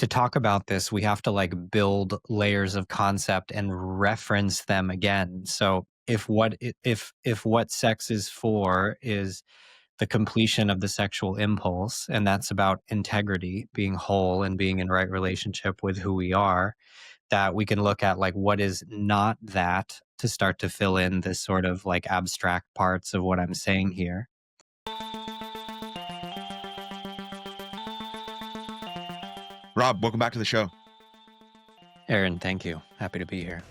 to talk about this, we have to like build layers of concept and reference them again. So if what sex is for is the completion of the sexual impulse, and that's about integrity, being whole and being in right relationship with who we are, that we can look at like what is not that to start to fill in this sort of like abstract parts of what I'm saying here. Rob, welcome back to the show. Aaron, thank you. Happy to be here.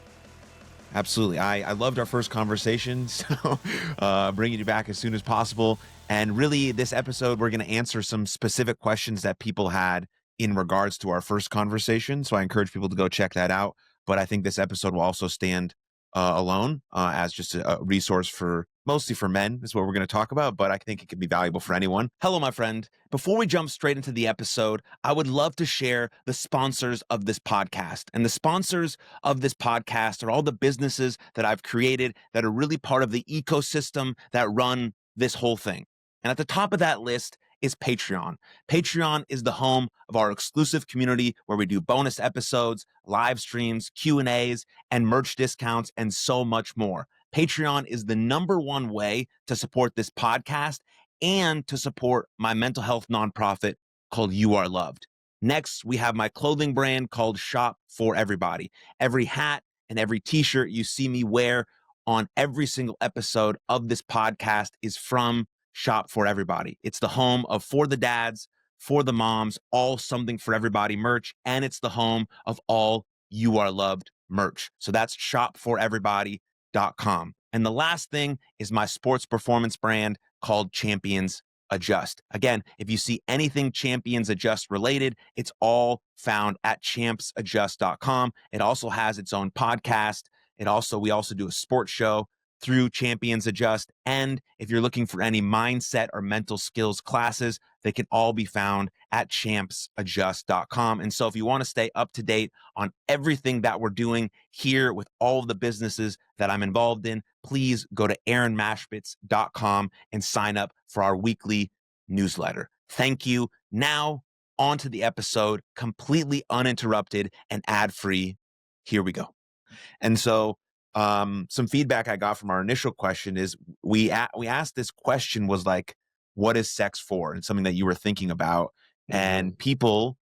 Absolutely. I loved our first conversation, so bringing you back as soon as possible. And really, this episode, we're going to answer some specific questions that people had in regards to our first conversation. So I encourage people to go check that out. But I think this episode will also stand alone as just a resource for mostly for men is what we're going to talk about, but I think it could be valuable for anyone. Hello, my friend. Before we jump straight into the episode, I would love to share the sponsors of this podcast. And the sponsors of this podcast are all the businesses that I've created that are really part of the ecosystem that run this whole thing. And at the top of that list is Patreon. Patreon is the home of our exclusive community where we do bonus episodes, live streams, Q&As, and merch discounts, and so much more. Patreon is the #1 way to support this podcast and to support my mental health nonprofit called You Are Loved. Next, we have my clothing brand called Shop for Everybody. Every hat and every t-shirt you see me wear on every single episode of this podcast is from Shop for Everybody. It's the home of For the Dads, For the Moms, all Something for Everybody merch, and it's the home of all You Are Loved merch. So that's shopforeverybody.com. And the last thing is my sports performance brand called Champions Adjust. Again, if you see anything Champions Adjust related, it's all found at champsadjust.com. It also has its own podcast. We also do a sports show through Champions Adjust. And if you're looking for any mindset or mental skills classes, they can all be found at champsadjust.com. And so if you want to stay up to date on everything that we're doing here with all of the businesses that I'm involved in, please go to aaronmashbitz.com and sign up for our weekly newsletter. Thank you. Now on to the episode, completely uninterrupted and ad-free. Here we go. And so some feedback I got from our initial question is we asked this question was like, what is sex for? And something that you were thinking about. And people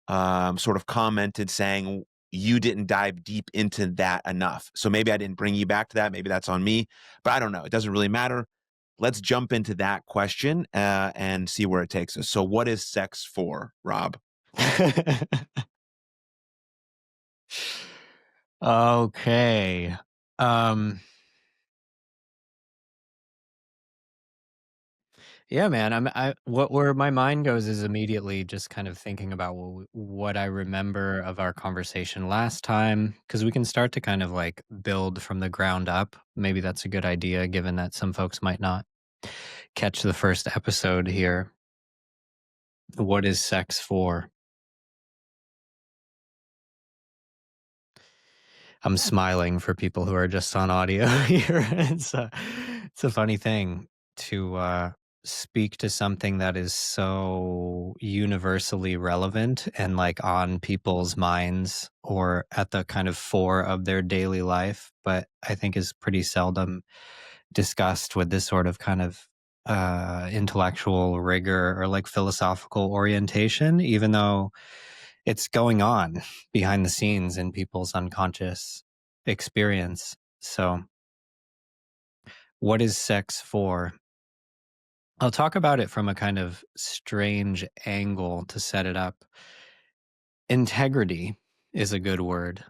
sort of commented saying you didn't dive deep into that enough. So maybe I didn't bring you back to that. Maybe that's on me, but I don't know. It doesn't really matter. Let's jump into that question and see where it takes us. So what is sex for, Rob? Okay. Yeah, man. Where my mind goes is immediately just kind of thinking about what I remember of our conversation last time, because we can start to kind of like build from the ground up. Maybe that's a good idea, given that some folks might not catch the first episode here. What is sex for? I'm smiling for people who are just on audio here. It's a funny thing to speak to something that is so universally relevant and like on people's minds or at the kind of fore of their daily life, but I think is pretty seldom discussed with this sort of kind of intellectual rigor or like philosophical orientation, even though it's going on behind the scenes in people's unconscious experience. So, what is sex for? I'll talk about it from a kind of strange angle to set it up. Integrity is a good word.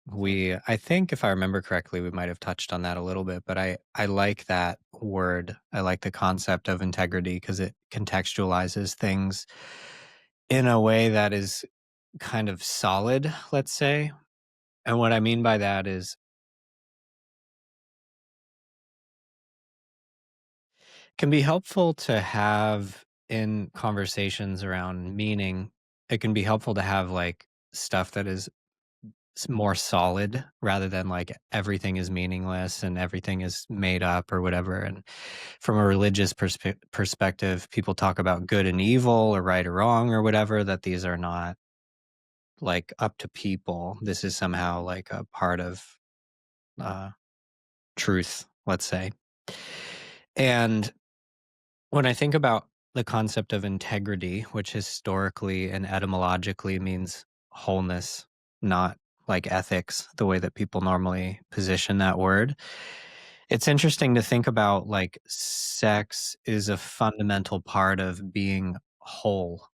I think if I remember correctly, we might have touched on that a little bit, but I like that word. I like the concept of integrity because it contextualizes things in a way that is kind of solid, let's say. And what I mean by that is it can be helpful to have in conversations around meaning. It can be helpful to have like stuff that is more solid rather than like everything is meaningless and everything is made up or whatever. And from a religious perspective, people talk about good and evil or right or wrong or whatever, that these are not like up to people. This is somehow like a part of uh, truth, let's say. And when I think about the concept of integrity, which historically and etymologically means wholeness, not like ethics, the way that people normally position that word, it's interesting to think about like sex is a fundamental part of being whole.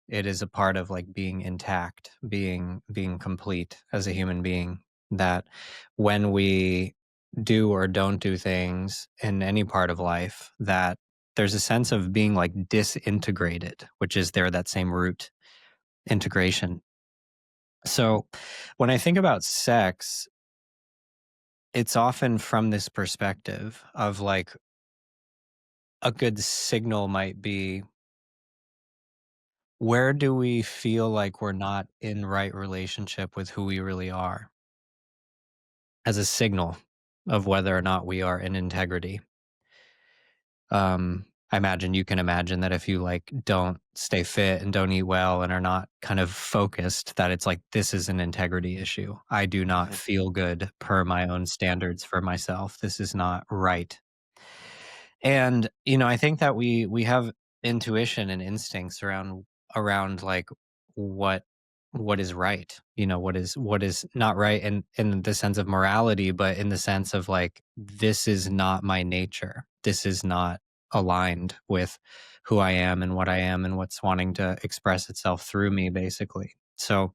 It is a part of like being intact, being complete as a human being. That when we do or don't do things in any part of life, that there's a sense of being like disintegrated, which is there that same root, integration. So when I think about sex, it's often from this perspective of like a good signal might be, where do we feel like we're not in right relationship with who we really are, as a signal of whether or not we are in integrity. I imagine you can imagine that if you like don't stay fit and don't eat well and are not kind of focused, that it's like this is an integrity issue. I do not Mhm. feel good per my own standards for myself. This is not right. And I think that we have intuition and instincts around like what what is right, what is not right in the sense of morality, but in the sense of like, this is not my nature. This is not aligned with who I am and what I am and what's wanting to express itself through me, basically. So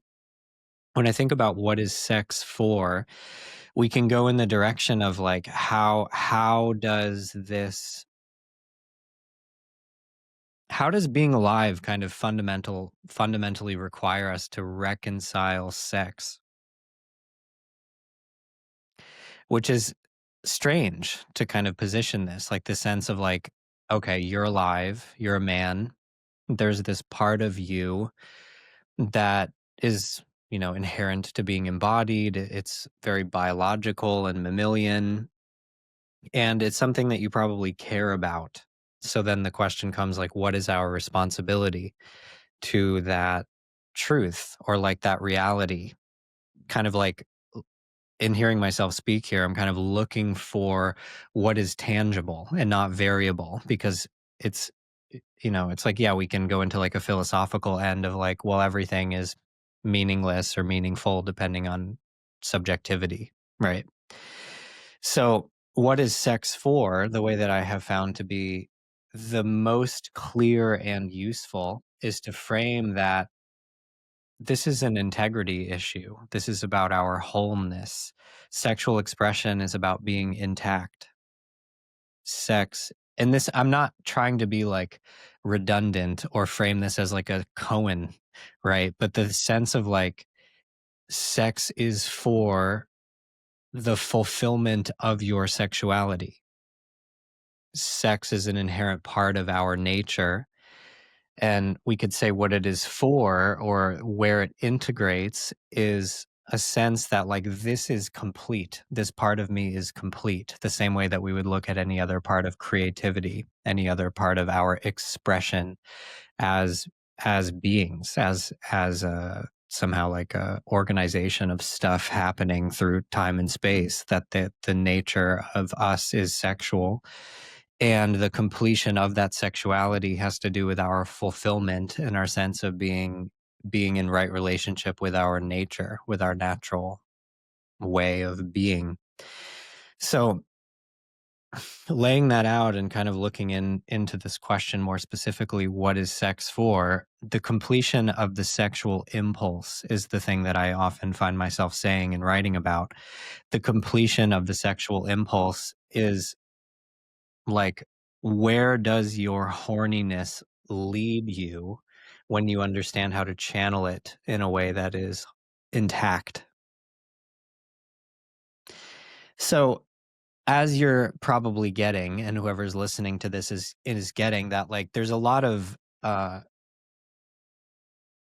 when I think about what is sex for, we can go in the direction of like, how does being alive kind of fundamentally require us to reconcile sex, which is strange to kind of position this, like the sense of like, okay, you're alive, you're a man, there's this part of you that is, inherent to being embodied. It's very biological and mammalian, and it's something that you probably care about. So then the question comes like, what is our responsibility to that truth or like that reality? Kind of like, in hearing myself speak here, I'm kind of looking for what is tangible and not variable, because it's, it's like, yeah, we can go into like a philosophical end of like, well, everything is meaningless or meaningful depending on subjectivity, right? So, what is sex for? The way that I have found to be the most clear and useful is to frame that this is an integrity issue. This is about our wholeness. Sexual expression is about being intact. Sex, and this, I'm not trying to be like redundant or frame this as like a koan, right? But the sense of like, sex is for the fulfillment of your sexuality. Sex is an inherent part of our nature. And we could say what it is for, or where it integrates, is a sense that like, this is complete. This part of me is complete, the same way that we would look at any other part of creativity, any other part of our expression as beings, as a somehow like a organization of stuff happening through time and space, that the nature of us is sexual, and the completion of that sexuality has to do with our fulfillment and our sense of being in right relationship with our nature, with our natural way of being. So laying that out and kind of looking into this question more specifically, what is sex for? The completion of the sexual impulse is the thing that I often find myself saying and writing about. The completion of the sexual impulse is like, where does your horniness lead you when you understand how to channel it in a way that is intact? So, as you're probably getting, and whoever's listening to this is getting, that like, there's a lot of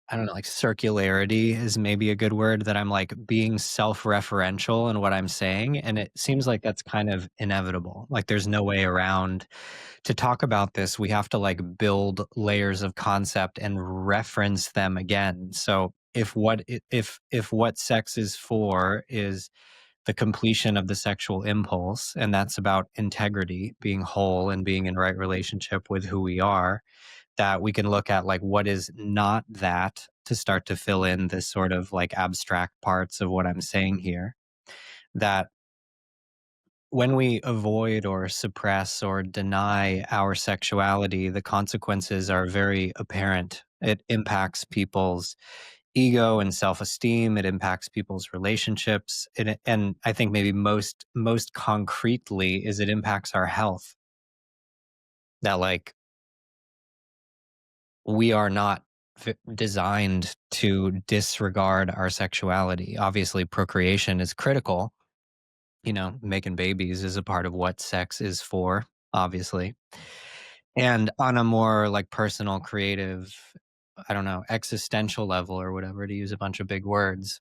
I don't know, like circularity is maybe a good word, that I'm like being self-referential in what I'm saying, and it seems like that's kind of inevitable. Like, there's no way around. To talk about this, we have to like build layers of concept and reference them again. So if what sex is for is the completion of the sexual impulse, and that's about integrity, being whole and being in right relationship with who we are, that we can look at like what is not that to start to fill in this sort of like abstract parts of what I'm saying here. That when we avoid or suppress or deny our sexuality, the consequences are very apparent. It impacts people's ego and self-esteem. It impacts people's relationships. And I think maybe most concretely is it impacts our health. That like we are not designed to disregard our sexuality. Obviously, procreation is critical. Making babies is a part of what sex is for, obviously. And on a more like personal, creative, I don't know, existential level or whatever, to use a bunch of big words.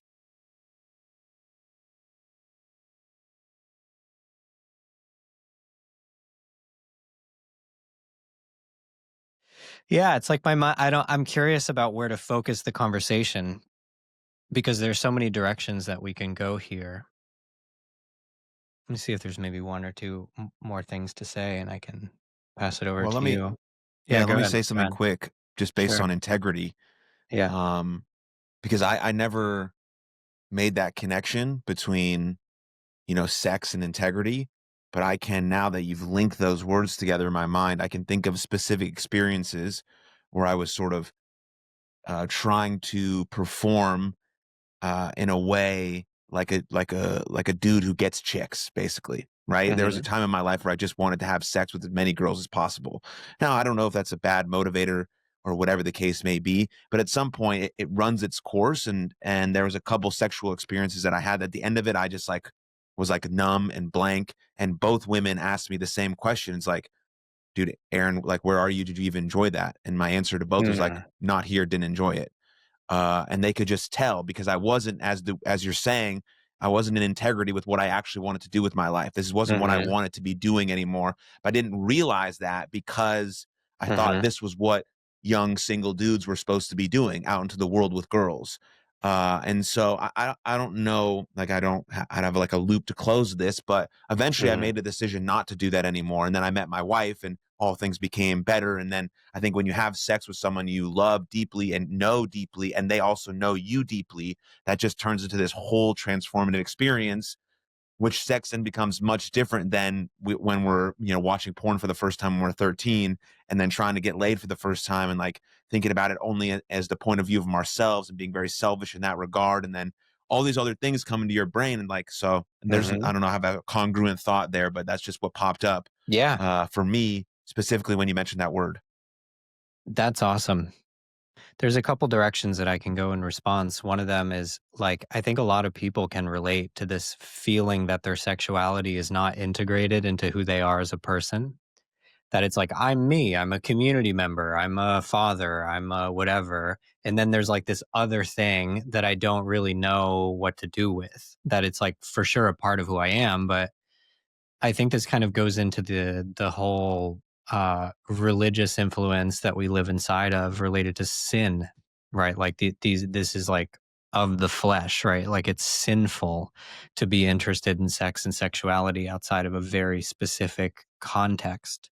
Yeah, it's like my mind. I'm curious about where to focus the conversation because there's so many directions that we can go here. Let me see if there's maybe one or two more things to say, and I can pass it over Well, to you. Yeah, yeah, go let me ahead. say Go something ahead. quick, just based Sure. on integrity, Yeah. um, because I never made that connection between, sex and integrity. But I can, now that you've linked those words together in my mind, I can think of specific experiences where I was sort of trying to perform in a way like a dude who gets chicks, basically. Right. There was a Hmm. time in my life where I just wanted to have sex with as many girls as possible. Now, I don't know if that's a bad motivator or whatever the case may be, but at some point it runs its course. And there was a couple sexual experiences that I had. At the end of it, I just like was like numb and blank. And both women asked me the same question. It's like, dude, Aaron, like, where are you? Did you even enjoy that? And my answer to both was like, Mm. not here, didn't enjoy it. And they could just tell because I wasn't, as you're saying, I wasn't in integrity with what I actually wanted to do with my life. This wasn't what I Mhm. wanted to be doing anymore. But I didn't realize that because I thought Mhm. this was what young single dudes were supposed to be doing out into the world with girls. And so I don't know, like I'd have like a loop to close this, but eventually I Mhm. made a decision not to do that anymore. And then I met my wife and all things became better. And then I think when you have sex with someone you love deeply and know deeply, and they also know you deeply, that just turns into this whole transformative experience, which sex then becomes much different than when we're, watching porn for the first time when we're 13 and then trying to get laid for the first time and like thinking about it only as the point of view of ourselves and being very selfish in that regard. And then all these other things come into your brain. And like, so I Mhm. don't know, I have a congruent thought there, but that's just what popped up Yeah, for me, specifically when you mentioned that word. that's awesome. There's a couple directions that I can go in response. One of them is like, I think a lot of people can relate to this feeling that their sexuality is not integrated into who they are as a person. That it's like, I'm me, I'm a community member, I'm a father, I'm a whatever. And then there's like this other thing that I don't really know what to do with. That it's like for sure a part of who I am, but I think this kind of goes into the whole religious influence that we live inside of related to sin, right? Like this is like of the flesh, right? Like it's sinful to be interested in sex and sexuality outside of a very specific context.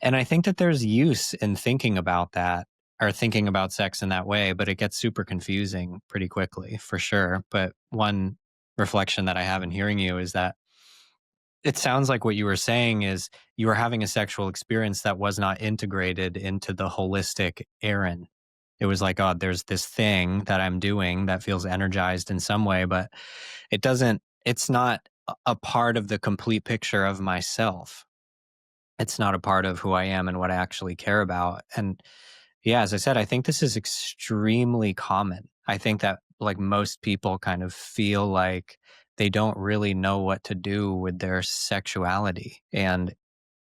And I think that there's use in thinking about that or thinking about sex in that way, but it gets super confusing pretty quickly for sure. But one reflection that I have in hearing you is that it sounds like what you were saying is you were having a sexual experience that was not integrated into the holistic Aaron. It was like, oh, there's this thing that I'm doing that feels energized in some way, but it's not a part of the complete picture of myself. It's not a part of who I am and what I actually care about. And yeah, as I said, I think this is extremely common. I think that like most people kind of feel like they don't really know what to do with their sexuality and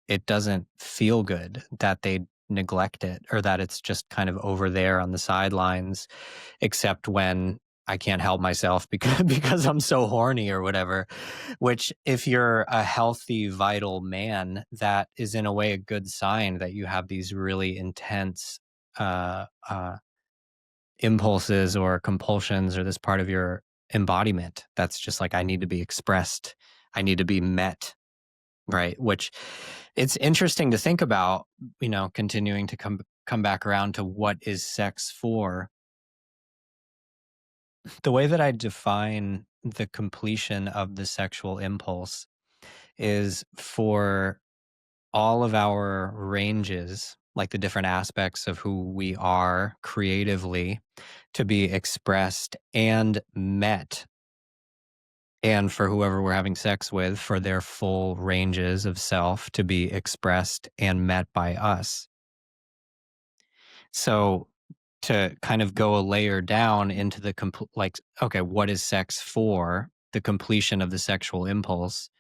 it doesn't feel good that they neglect it or that it's just kind of over there on the sidelines except when I can't help myself because because I'm so horny or whatever. Which, if you're a healthy, vital man, that is in a way a good sign that you have these really intense uh, uh, impulses or compulsions or this part of your embodiment that's just like, I need to be expressed, I need to be met, right? Which it's interesting to think about, continuing to come back around to what is sex for. The way that I define the completion of the sexual impulse is for all of our ranges, like the different aspects of who we are creatively, to be expressed and met, and for whoever we're having sex with, for their full ranges of self to be expressed and met by us. So to kind of go a layer down into the like, okay, what is sex for? The completion of the sexual impulse.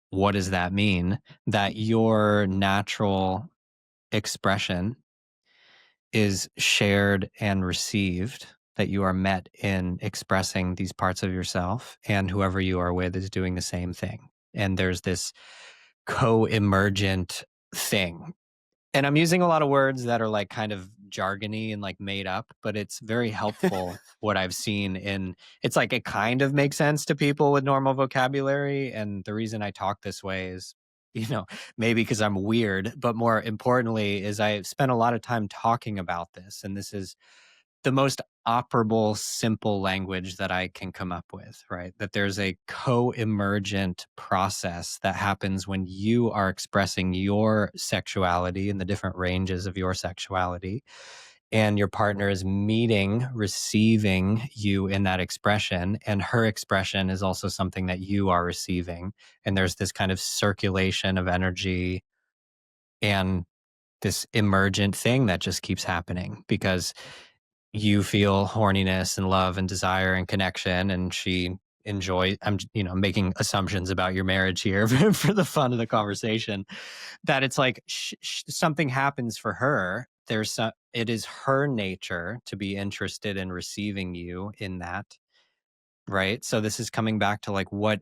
What does that mean? That your natural expression is shared and received, that you are met in expressing these parts of yourself, and whoever you are with is doing the same thing. And there's this co-emergent thing. And I'm using a lot of words that are like kind of jargony and like made up, but it's very helpful what I've seen in it's like it kind of makes sense to people with normal vocabulary. And the reason I talk this way is, you know, maybe because I'm weird, but more importantly, is I spent a lot of time talking about this. And this is the most operable, simple language that I can come up with, right? That there's a co-emergent process that happens when you are expressing your sexuality and the different ranges of your sexuality, and your partner is meeting, receiving you in that expression, and her expression is also something that you are receiving. And there's this kind of circulation of energy and this emergent thing that just keeps happening because you feel horniness and love and desire and connection, and she enjoy I'm making assumptions about your marriage here for the fun of the conversation, that it's like something happens for her. It is her nature to be interested in receiving you in that, right? So this is coming back to like, what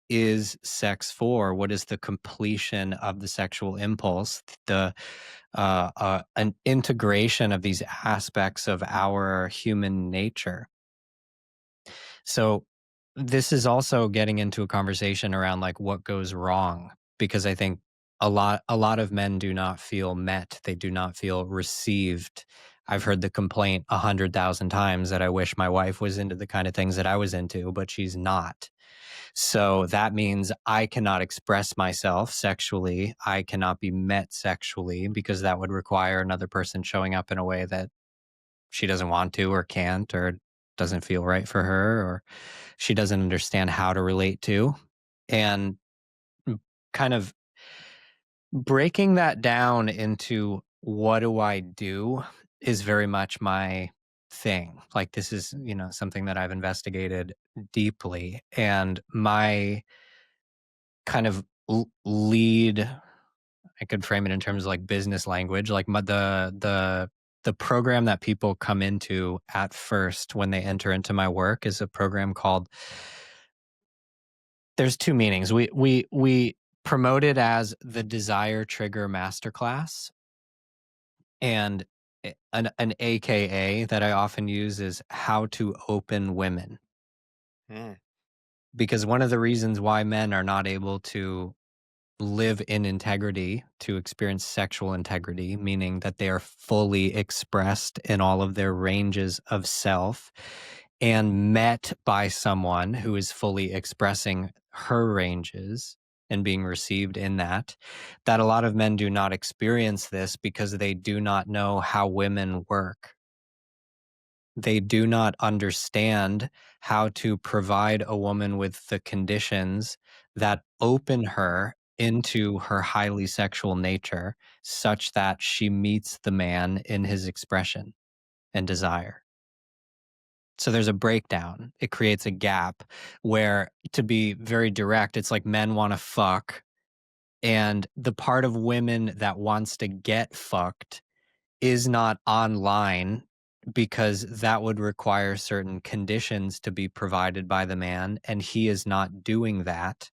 is sex for? What is the completion of the sexual impulse? An integration of these aspects of our human nature. So this is also getting into a conversation around like what goes wrong, because I think a lot of men do not feel met. They do not feel received. I've heard the complaint 100,000 times that I wish my wife was into the kind of things that I was into, but she's not. So that means I cannot express myself sexually. I cannot be met sexually because that would require another person showing up in a way that she doesn't want to or can't or doesn't feel right for her or she doesn't understand how to relate to. And kind of breaking that down into what do I do is very much my thing. Like this is, something that I've investigated deeply, and my kind of lead, I could frame it in terms of like business language, like the program that people come into at first when they enter into my work is a program called, there's two meanings. We promote it as the Desire Trigger Masterclass, and an AKA that I often use is how to open women. Mm, Because one of the reasons why men are not able to live in integrity, to experience sexual integrity, meaning that they are fully expressed in all of their ranges of self and met by someone who is fully expressing her ranges and being received in that a lot of men do not experience this because they do not know how women work. They do not understand how to provide a woman with the conditions that open her into her highly sexual nature such that she meets the man in his expression and desire. So there's a breakdown. It creates a gap where, to be very direct, it's like men want to fuck, and the part of women that wants to get fucked is not online because that would require certain conditions to be provided by the man, and he is not doing that.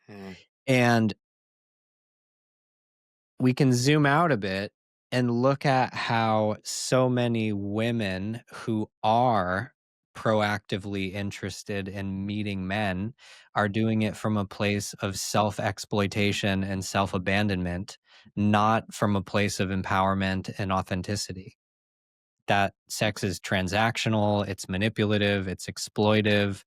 mm, And we can zoom out a bit and look at how so many women who are proactively interested in meeting men are doing it from a place of self exploitation and self abandonment, not from a place of empowerment and authenticity. That sex is transactional, it's manipulative, it's exploitive,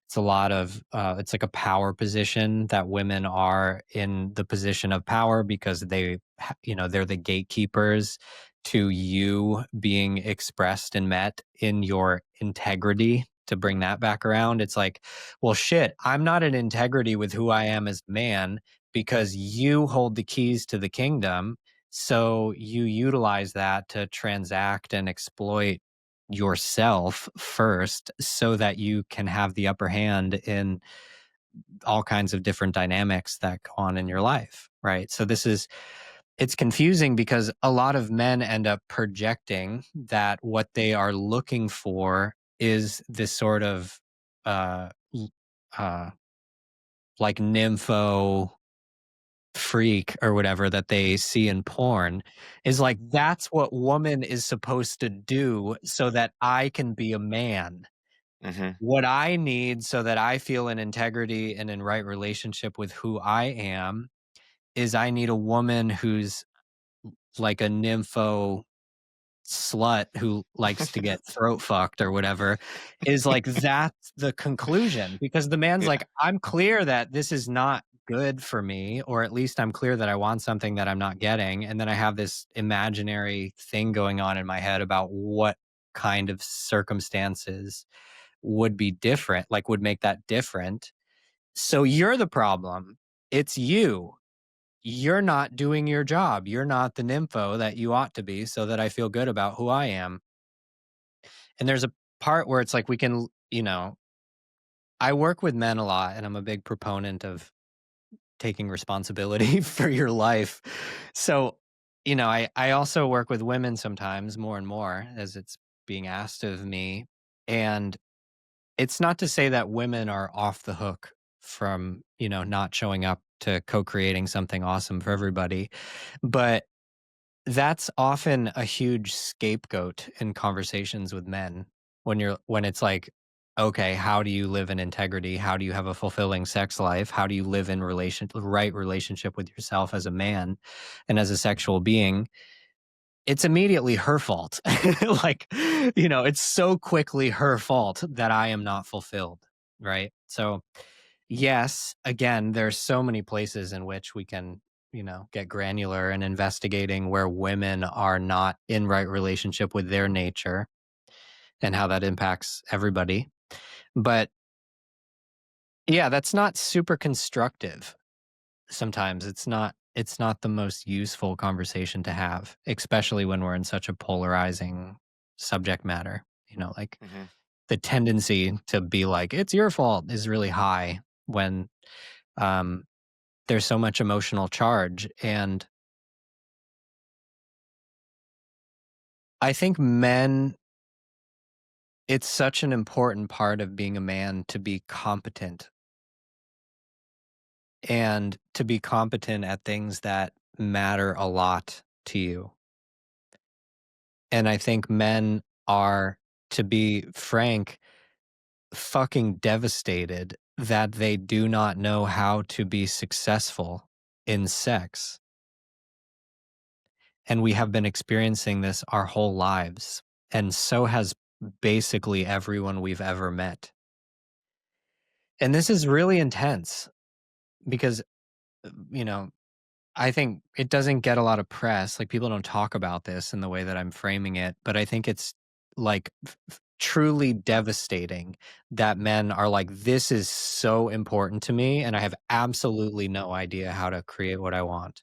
it's a lot of it's like a power position that women are in the position of power because they're the gatekeepers to you being expressed and met in your integrity. To bring that back around, it's like, well, shit, I'm not in integrity with who I am as a man because you hold the keys to the kingdom, so you utilize that to transact and exploit yourself first so that you can have the upper hand in all kinds of different dynamics that go on in your life, right? So it's confusing because a lot of men end up projecting that what they are looking for is this sort of uh uh like nympho freak or whatever that they see in porn, is like, that's what woman is supposed to do so that I can be a man. Mhm. What I need so that I feel in integrity and in right relationship with who I am is I need a woman who's like a nympho slut who likes to get throat fucked or whatever, is like, that's the conclusion, because the man's Yeah. like, I'm clear that this is not good for me, or at least I'm clear that I want something that I'm not getting, and then I have this imaginary thing going on in my head about what kind of circumstances would be different, like would make that different. So you're the problem. It's you. You're not doing your job. You're not the nympho that you ought to be so that I feel good about who I am. And there's a part where it's like we can, I work with men a lot and I'm a big proponent of taking responsibility for your life. So, I also work with women sometimes more and more as it's being asked of me. And it's not to say that women are off the hook from, not showing up to co-creating something awesome for everybody, but that's often a huge scapegoat in conversations with men when it's like, okay, how do you live in integrity? How do you have a fulfilling sex life? How do you live in right relationship with yourself as a man and as a sexual being? It's immediately her fault. Like, it's so quickly her fault that I am not fulfilled, right? So, yes, again, there's so many places in which we can, get granular and investigating where women are not in right relationship with their nature and how that impacts everybody. But yeah, that's not super constructive. Sometimes it's not the most useful conversation to have, especially when we're in such a polarizing subject matter. Like Mhm. the tendency to be like, it's your fault is really high when um there's so much emotional charge. And I think men, it's such an important part of being a man to be competent and to be competent at things that matter a lot to you. And I think men are, to be frank, fucking devastated that they do not know how to be successful in sex. And we have been experiencing this our whole lives. And so has basically everyone we've ever met. And this is really intense because, you know, I think it doesn't get a lot of press. Like people don't talk about this in the way that I'm framing it, but I think it's like truly devastating that men are like, this is so important to me. And I have absolutely no idea how to create what I want.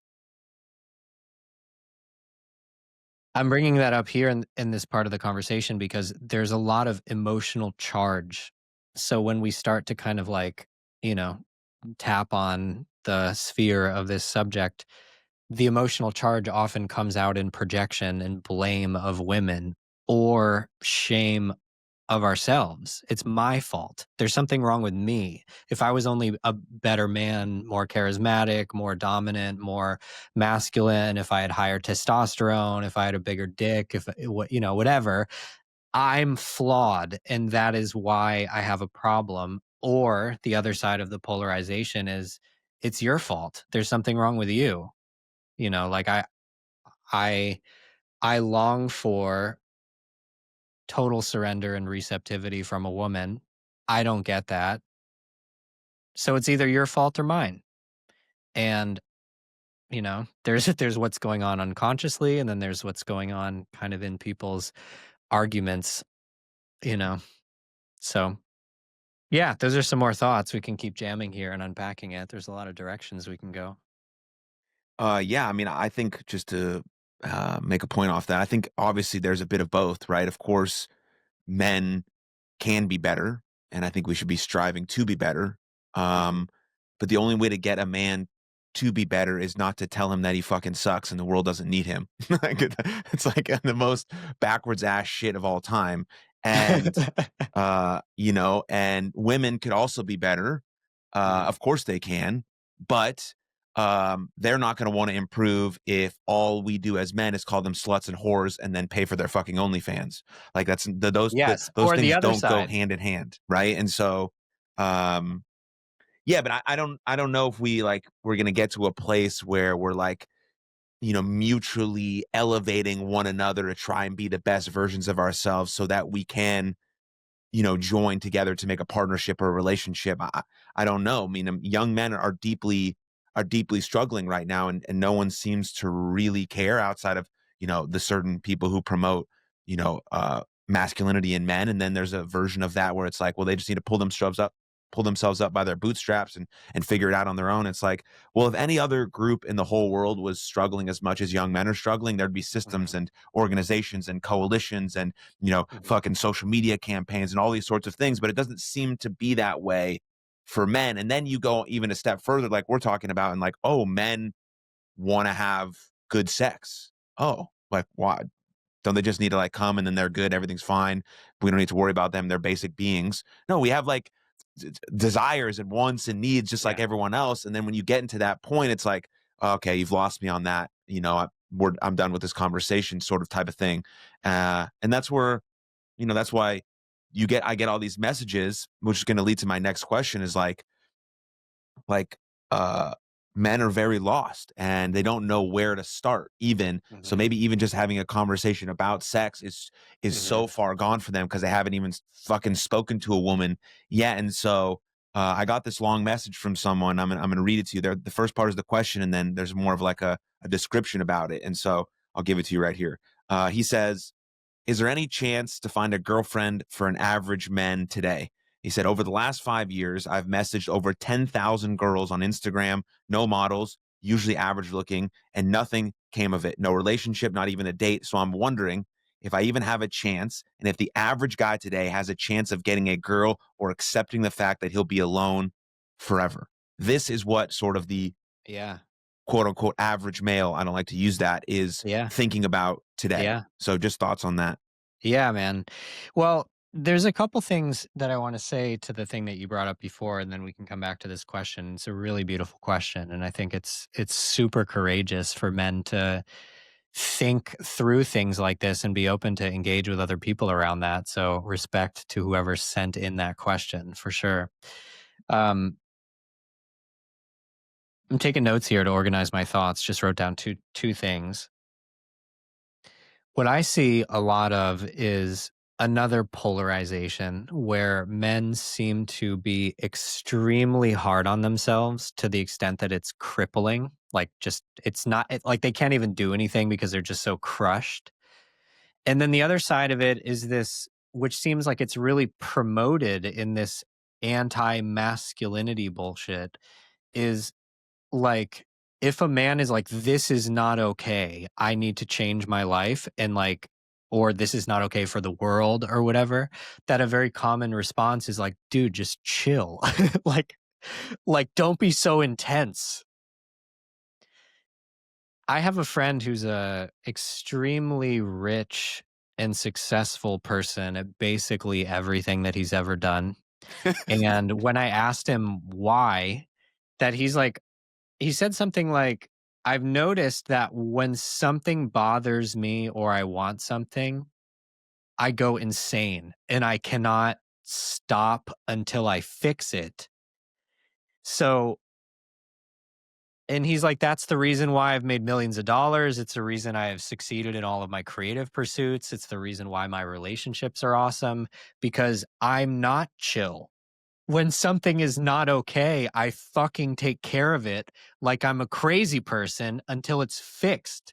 I'm bringing that up here in this part of the conversation because there's a lot of emotional charge. So when we start to kind of like, you know, tap on the sphere of this subject, the emotional charge often comes out in projection and blame of women or shame of ourselves. It's my fault. There's something wrong with me. If I was only a better man, more charismatic, more dominant, more masculine, if I had higher testosterone, if I had a bigger dick, if whatever, I'm flawed and that is why I have a problem. Or the other side of the polarization is it's your fault. There's something wrong with you. Like I I long for total surrender and receptivity from a woman. I don't get that. So it's either your fault or mine. And, there's what's going on unconsciously and then there's what's going on kind of in people's arguments, you know. So, yeah, those are some more thoughts. We can keep jamming here and unpacking it. There's a lot of directions we can go. Yeah, I mean, I think just to make a point off that, I think obviously there's a bit of both, right? Of course, men can be better, and I think we should be striving to be better. Mhm. Um, but the only way to get a man to be better is not to tell him that he fucking sucks and the world doesn't need him. Like, it's like the most backwards ass shit of all time. And and women could also be better. Mhm. Of course they can, but they're not going to want to improve if all we do as men is call them sluts and whores and then pay for their fucking OnlyFans. Like Yes, those or the things other don't go side. hand in hand, right? And so, um, yeah, but I don't know if we're going to get to a place where we're like mutually elevating one another to try and be the best versions of ourselves so that we can join together to make a partnership or a relationship. I don't know. I mean, young men are deeply struggling right now, and no one seems to really care outside of the certain people who promote masculinity in men. And then there's a version of that where it's like, well, they just need to pull themselves up by their bootstraps and figure it out on their own. It's like, well, if any other group in the whole world was struggling as much as young men are struggling, there'd be systems Mhm. and organizations and coalitions and Mhm. fucking social media campaigns and all these sorts of things, but it doesn't seem to be that way for men. And then you go even a step further, like we're talking about, and like, oh, men want to have good sex. Oh, like, why? Don't they just need to like come and then they're good? Everything's fine. We don't need to worry about them. They're basic beings. No, we have like desires and wants and needs just like Yeah. everyone else. And then when you get into that point, it's like, okay, you've lost me on that. I'm done with this conversation, sort of type of thing. And that's where that's why I get all these messages, which is going to lead to my next question is like uh men are very lost and they don't know where to start even. So Mhm. maybe even just having a conversation about sex is so Mhm. far gone for them because they haven't even fucking spoken to a woman yet. And so I got this long message from someone. I'm gonna read it to you. There, the first part is the question, and then there's more of like a description about it. And so I'll give it to you right here. He says, is there any chance to find a girlfriend for an average man today? He said, over the last 5 years, I've messaged over 10,000 girls on Instagram, no models, usually average looking, and nothing came of it. No relationship, not even a date. So I'm wondering if I even have a chance, and if the average guy today has a chance of getting a girl or accepting the fact that he'll be alone forever. This is what sort of the Yeah. quote unquote average male, I don't like to use that, is Yeah. thinking about today. Yeah. So just thoughts on that. Yeah, man. Well, there's a couple things that I want to say to the thing that you brought up before, and then we can come back to this question. It's a really beautiful question, and I think it's super courageous for men to think through things like this and be open to engage with other people around that. So respect to whoever sent in that question for sure. Um, I'm taking notes here to organize my thoughts. Just wrote down two things. What I see a lot of is another polarization where men seem to be extremely hard on themselves to the extent that it's crippling. Like, just, it's not like they can't even do anything because they're just so crushed. And then the other side of it is this, which seems like it's really promoted in this anti masculinity bullshit, is like, if a man is like, "This is not okay. I need to change my life," and like, or "This is not okay for the world," or whatever, that a very common response is like, "Dude, just chill." Like don't be so intense. I have a friend who's a extremely rich and successful person at basically everything that he's ever done. And when I asked him why, that he said something like, I've noticed that when something bothers me or I want something, I go insane and I cannot stop until I fix it. So, and he's like, that's the reason why I've made millions of dollars. It's the reason I have succeeded in all of my creative pursuits. It's the reason why my relationships are awesome because I'm not chill. When something is not okay, I fucking take care of it like I'm a crazy person until it's fixed.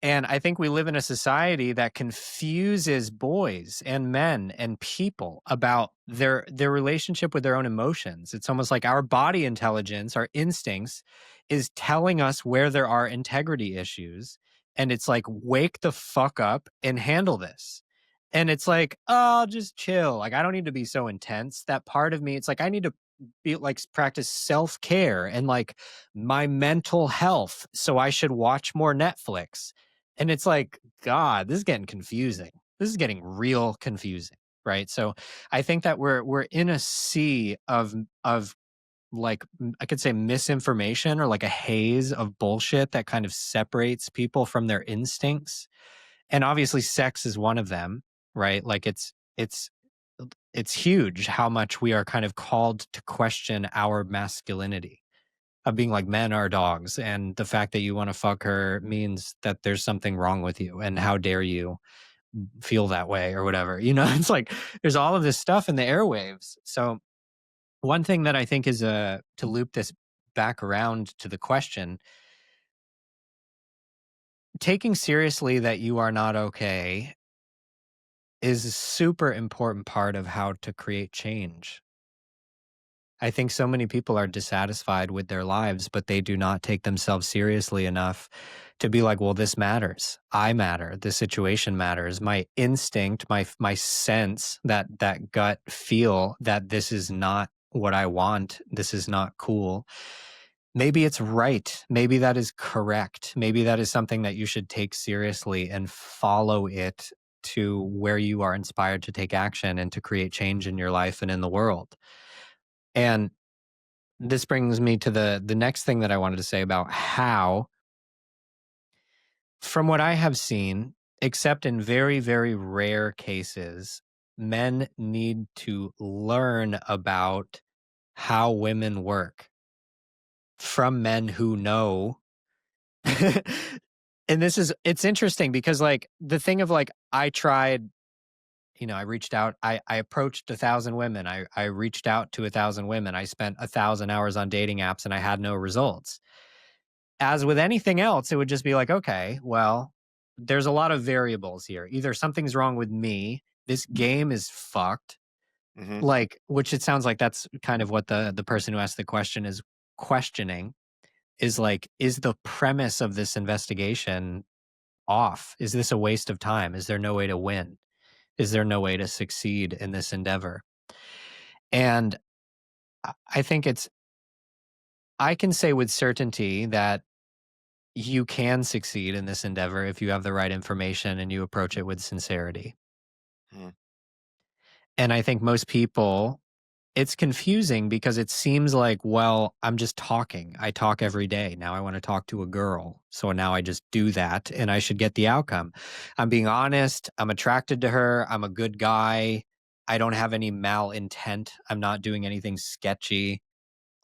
And I think we live in a society that confuses boys and men and people about their relationship with their own emotions. It's almost like our body intelligence, our instincts is telling us where there are integrity issues. And it's like, wake the fuck up and handle this. And it's like, oh, just chill. Like, I don't need to be so intense. That part of me, it's like, I need to be like practice self care and like my mental health. So I should watch more Netflix, and it's like, God, this is getting confusing. This is getting real confusing, right? So I think that we're in a sea of like I could say misinformation or like a haze of bullshit that kind of separates people from their instincts. And obviously sex is one of them, right? Like it's huge how much we are kind of called to question our masculinity of being like men are dogs, and the fact that you want to fuck her means that there's something wrong with you, and how dare you feel that way or whatever. It's like there's all of this stuff in the airwaves. So one thing that I think is to loop this back around to the question, taking seriously that you are not okay is a super important part of how to create change. I think so many people are dissatisfied with their lives, but they do not take themselves seriously enough to be like, well, this matters. I matter. This situation matters. My instinct, my sense, that gut feel that this is not what I want. This is not cool. Maybe it's right. Maybe that is correct. Maybe that is something that you should take seriously and follow it to where you are inspired to take action and to create change in your life and in the world. And this brings me to the next thing that I wanted to say about how, from what I have seen, except in very, very rare cases, men need to learn about how women work from men who know. And it's interesting because like the thing of like, I tried, I reached out, I approached 1,000 women. I reached out to 1,000 women. I spent 1,000 hours on dating apps and I had no results. As with anything else, it would just be like, okay, well, there's a lot of variables here. Either something's wrong with me, this game is fucked, Mhm. like, which it sounds like that's kind of what the person who asked the question is questioning, is like, is the premise of this investigation off? Is this a waste of time? Is there no way to win? Is there no way to succeed in this endeavor? And I think I can say with certainty that you can succeed in this endeavor if you have the right information and you approach it with sincerity. Mhm. And I think most people, it's confusing because it seems like, well, I'm just talking. I talk every day. Now I want to talk to a girl. So now I just do that and I should get the outcome. I'm being honest. I'm attracted to her. I'm a good guy. I don't have any malintent. I'm not doing anything sketchy.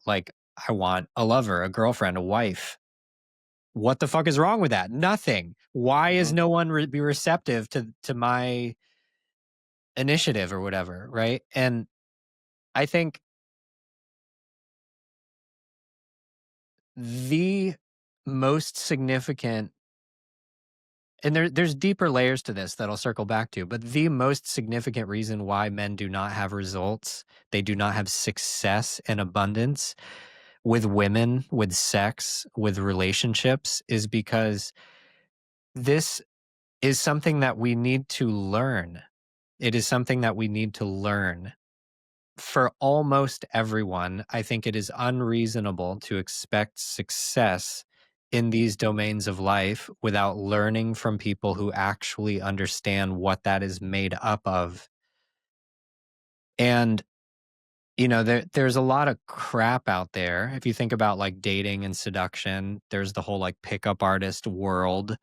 Like, I want a lover, a girlfriend, a wife. What the fuck is wrong with that? Nothing. Why is Mhm. no one be receptive to my initiative or whatever, right? And I think the most significant, and there's deeper layers to this that I'll circle back to, but the most significant reason why men do not have results, they do not have success and abundance with women, with sex, with relationships, is because this is something that we need to learn. It is something that we need to learn. For almost everyone, I think it is unreasonable to expect success in these domains of life without learning from people who actually understand what that is made up of. And there's a lot of crap out there. If you think about like dating and seduction, there's the whole like pickup artist world.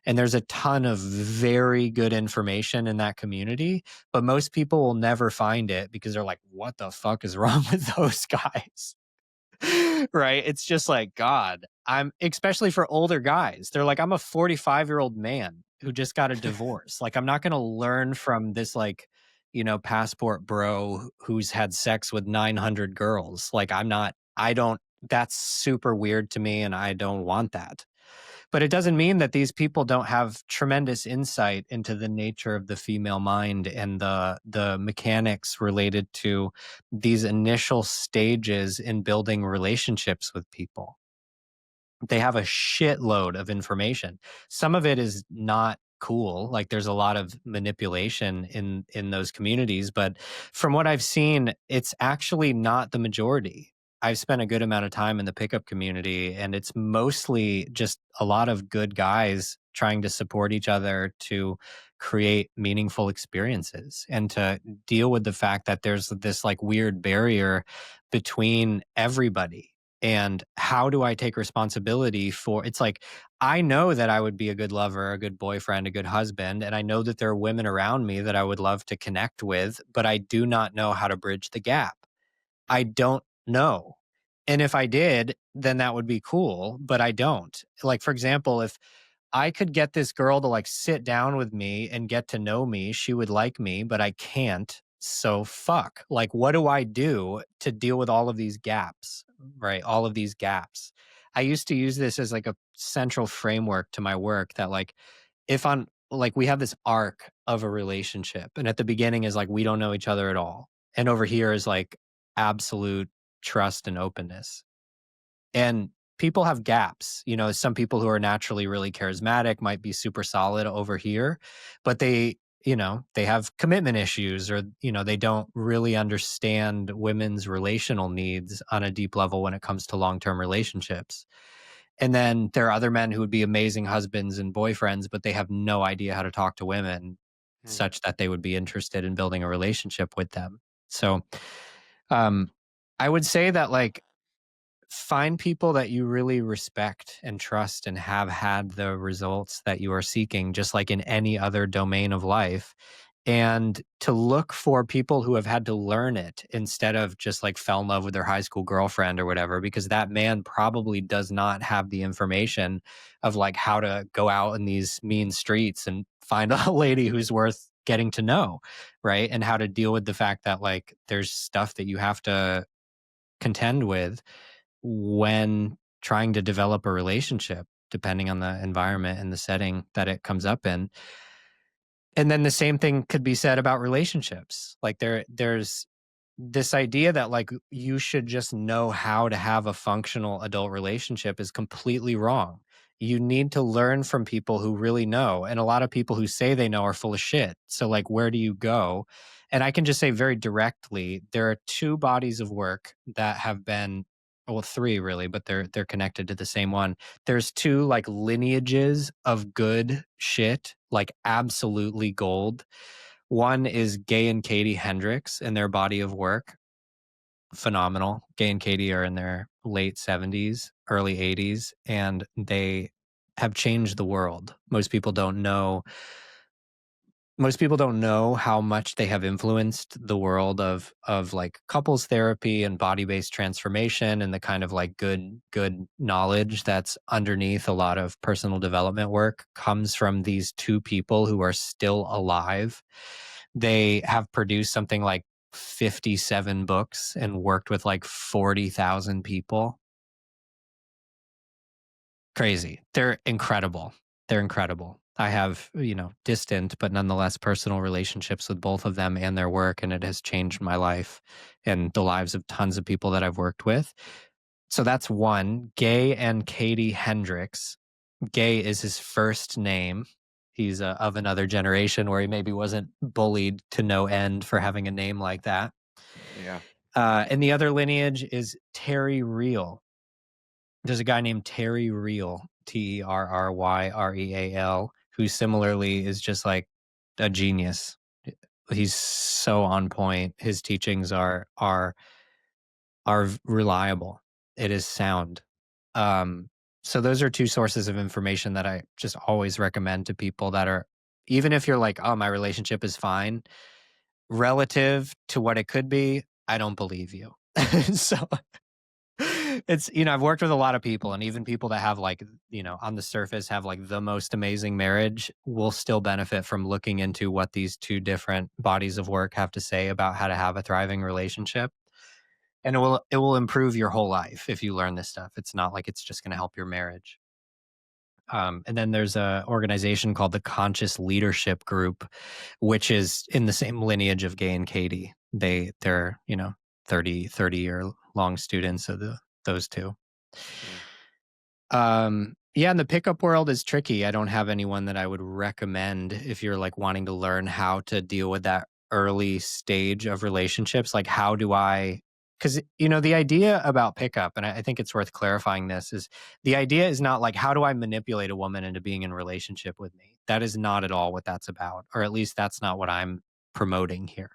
And there's a ton of very good information in that community. But most people will never find it because they're like, what the fuck is wrong with those guys? Right? It's just like, God, I'm especially for older guys. They're like, I'm a 45-year-old man who just got a divorce. Like, I'm not going to learn from this, like, passport bro who's had sex with 900 girls. Like, I don't, that's super weird to me and I don't want that. But it doesn't mean that these people don't have tremendous insight into the nature of the female mind and the mechanics related to these initial stages in building relationships with people. They have a shitload of information. Some of it is not cool. Like there's a lot of manipulation in those communities, but from what I've seen, it's actually not the majority. I've spent a good amount of time in the pickup community and it's mostly just a lot of good guys trying to support each other to create meaningful experiences and to deal with the fact that there's this like weird barrier between everybody. And how do I take responsibility for it's like I know that I would be a good lover, a good boyfriend, a good husband, and I know that there are women around me that I would love to connect with, but I do not know how to bridge the gap. I don't know. And if I did, then that would be cool, but I don't. Like for example, if I could get this girl to like sit down with me and get to know me, she would like me, but I can't. So fuck. Like, what do I do to deal with all of these gaps? Right? All of these gaps. I used to use this as like a central framework to my work that like if on like we have this arc of a relationship and at the beginning is like we don't know each other at all. And over here is like absolute trust and openness. And people have gaps. Some people who are naturally really charismatic might be super solid over here, but they have commitment issues or, they don't really understand women's relational needs on a deep level when it comes to long-term relationships. And then there are other men who would be amazing husbands and boyfriends, but they have no idea how to talk to women Hmm. such that they would be interested in building a relationship with them. So, um, I would say that like find people that you really respect and trust and have had the results that you are seeking, just like in any other domain of life. And to look for people who have had to learn it instead of just like fell in love with their high school girlfriend or whatever, because that man probably does not have the information of like how to go out in these mean streets and find a lady who's worth getting to know, right? And how to deal with the fact that like there's stuff that you have to contend with when trying to develop a relationship, depending on the environment and the setting that it comes up in. And then the same thing could be said about relationships. Like there's this idea that like you should just know how to have a functional adult relationship is completely wrong. You need to learn from people who really know. And a lot of people who say they know are full of shit. So like where do you go? And I can just say very directly, there are two bodies of work that have been well, three really, but they're connected to the same one. There's two like lineages of good shit, like absolutely gold. One is Gay and Katie Hendricks and their body of work. Phenomenal. Gay and Katie are in their late 70s, early 80s, and they have changed the world. Most people don't know how much they have influenced the world of like couples therapy and body-based transformation and the kind of like good knowledge that's underneath a lot of personal development work comes from these two people who are still alive. They have produced something like 57 books and worked with like 40,000 people. Crazy. They're incredible. They're incredible. I have, distant but nonetheless personal relationships with both of them and their work, and it has changed my life and the lives of tons of people that I've worked with. So that's one. Gay and Katie Hendricks. Gay is his first name. He's of another generation where he maybe wasn't bullied to no end for having a name like that. Yeah. And the other lineage is Terry Real. There's a guy named Terry Real. Terryreal, who similarly is just like a genius. He's so on point. His teachings are reliable. It is sound. Um, so those are two sources of information that I just always recommend to people that are, even if you're like, oh, my relationship is fine, relative to what it could be, I don't believe you. So it's, I've worked with a lot of people, and even people that have like, on the surface have like the most amazing marriage will still benefit from looking into what these two different bodies of work have to say about how to have a thriving relationship. And it will improve your whole life if you learn this stuff. It's not like it's just going to help your marriage. And then there's a organization called the Conscious Leadership Group, which is in the same lineage of Gay and Katie. They're 30 year long students of those two. Yeah. Yeah, and the pickup world is tricky. I don't have anyone that I would recommend if you're like wanting to learn how to deal with that early stage of relationships. Like, how do I? Because the idea about pickup, and I think it's worth clarifying this, is the idea is not like, how do I manipulate a woman into being in relationship with me? That is not at all what that's about, or at least that's not what I'm promoting here.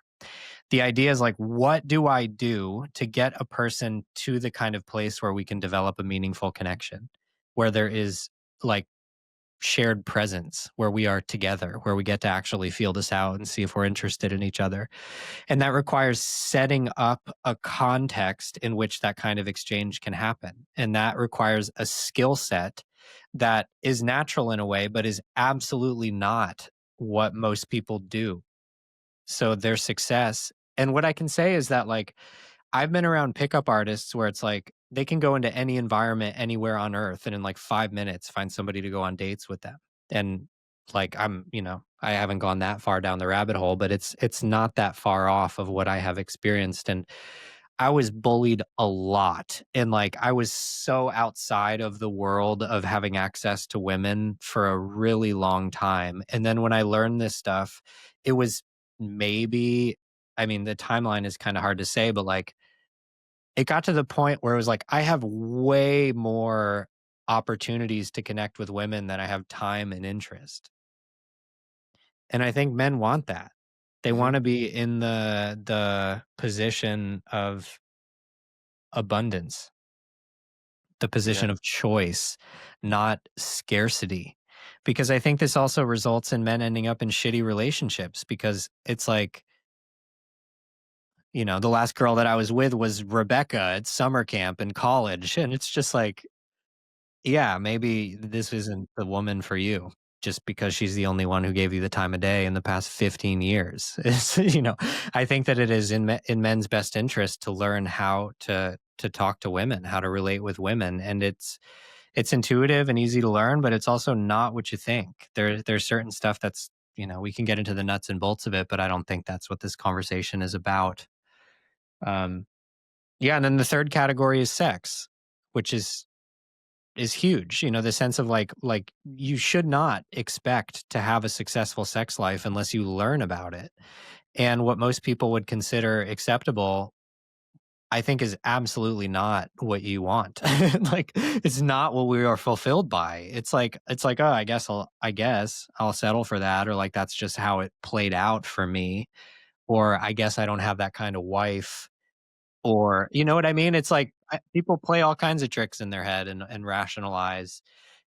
The idea is like, what do I do to get a person to the kind of place where we can develop a meaningful connection, where there is like shared presence, where we are together, where we get to actually feel this out and see if we're interested in each other. And that requires setting up a context in which that kind of exchange can happen. And that requires a skill set that is natural in a way, but is absolutely not what most people do. So their success, and what I can say is that like I've been around pickup artists where it's like they can go into any environment anywhere on earth and in like 5 minutes find somebody to go on dates with them. And like I haven't gone that far down the rabbit hole, but it's not that far off of what I have experienced. And I was bullied a lot, and like I was so outside of the world of having access to women for a really long time. And then when I learned this stuff, it was maybe, I mean, the timeline is kind of hard to say, but like it got to the point where it was like I have way more opportunities to connect with women than I have time and interest. And I think men want that. They Hmm. want to be in the position of abundance, the Yeah. position of choice, not scarcity. Because I think this also results in men ending up in shitty relationships, because it's like, the last girl that I was with was Rebecca at summer camp in college. And it's just like, yeah, maybe this isn't the woman for you just because she's the only one who gave you the time of day in the past 15 years. I think that it is in men's best interest to learn how to talk to women, how to relate with women, and it's intuitive and easy to learn, but it's also not what you think. There's certain stuff that's, we can get into the nuts and bolts of it, but I don't think that's what this conversation is about. Um, yeah, and then the third category is sex, which is huge. The sense of like you should not expect to have a successful sex life unless you learn about it. And what most people would consider acceptable, I think, is absolutely not what you want. Like it's not what we are fulfilled by. It's like, oh, I guess I'll settle for that, or like that's just how it played out for me, or I guess I don't have that kind of wife, or you know what I mean? It's like people play all kinds of tricks in their head and rationalize.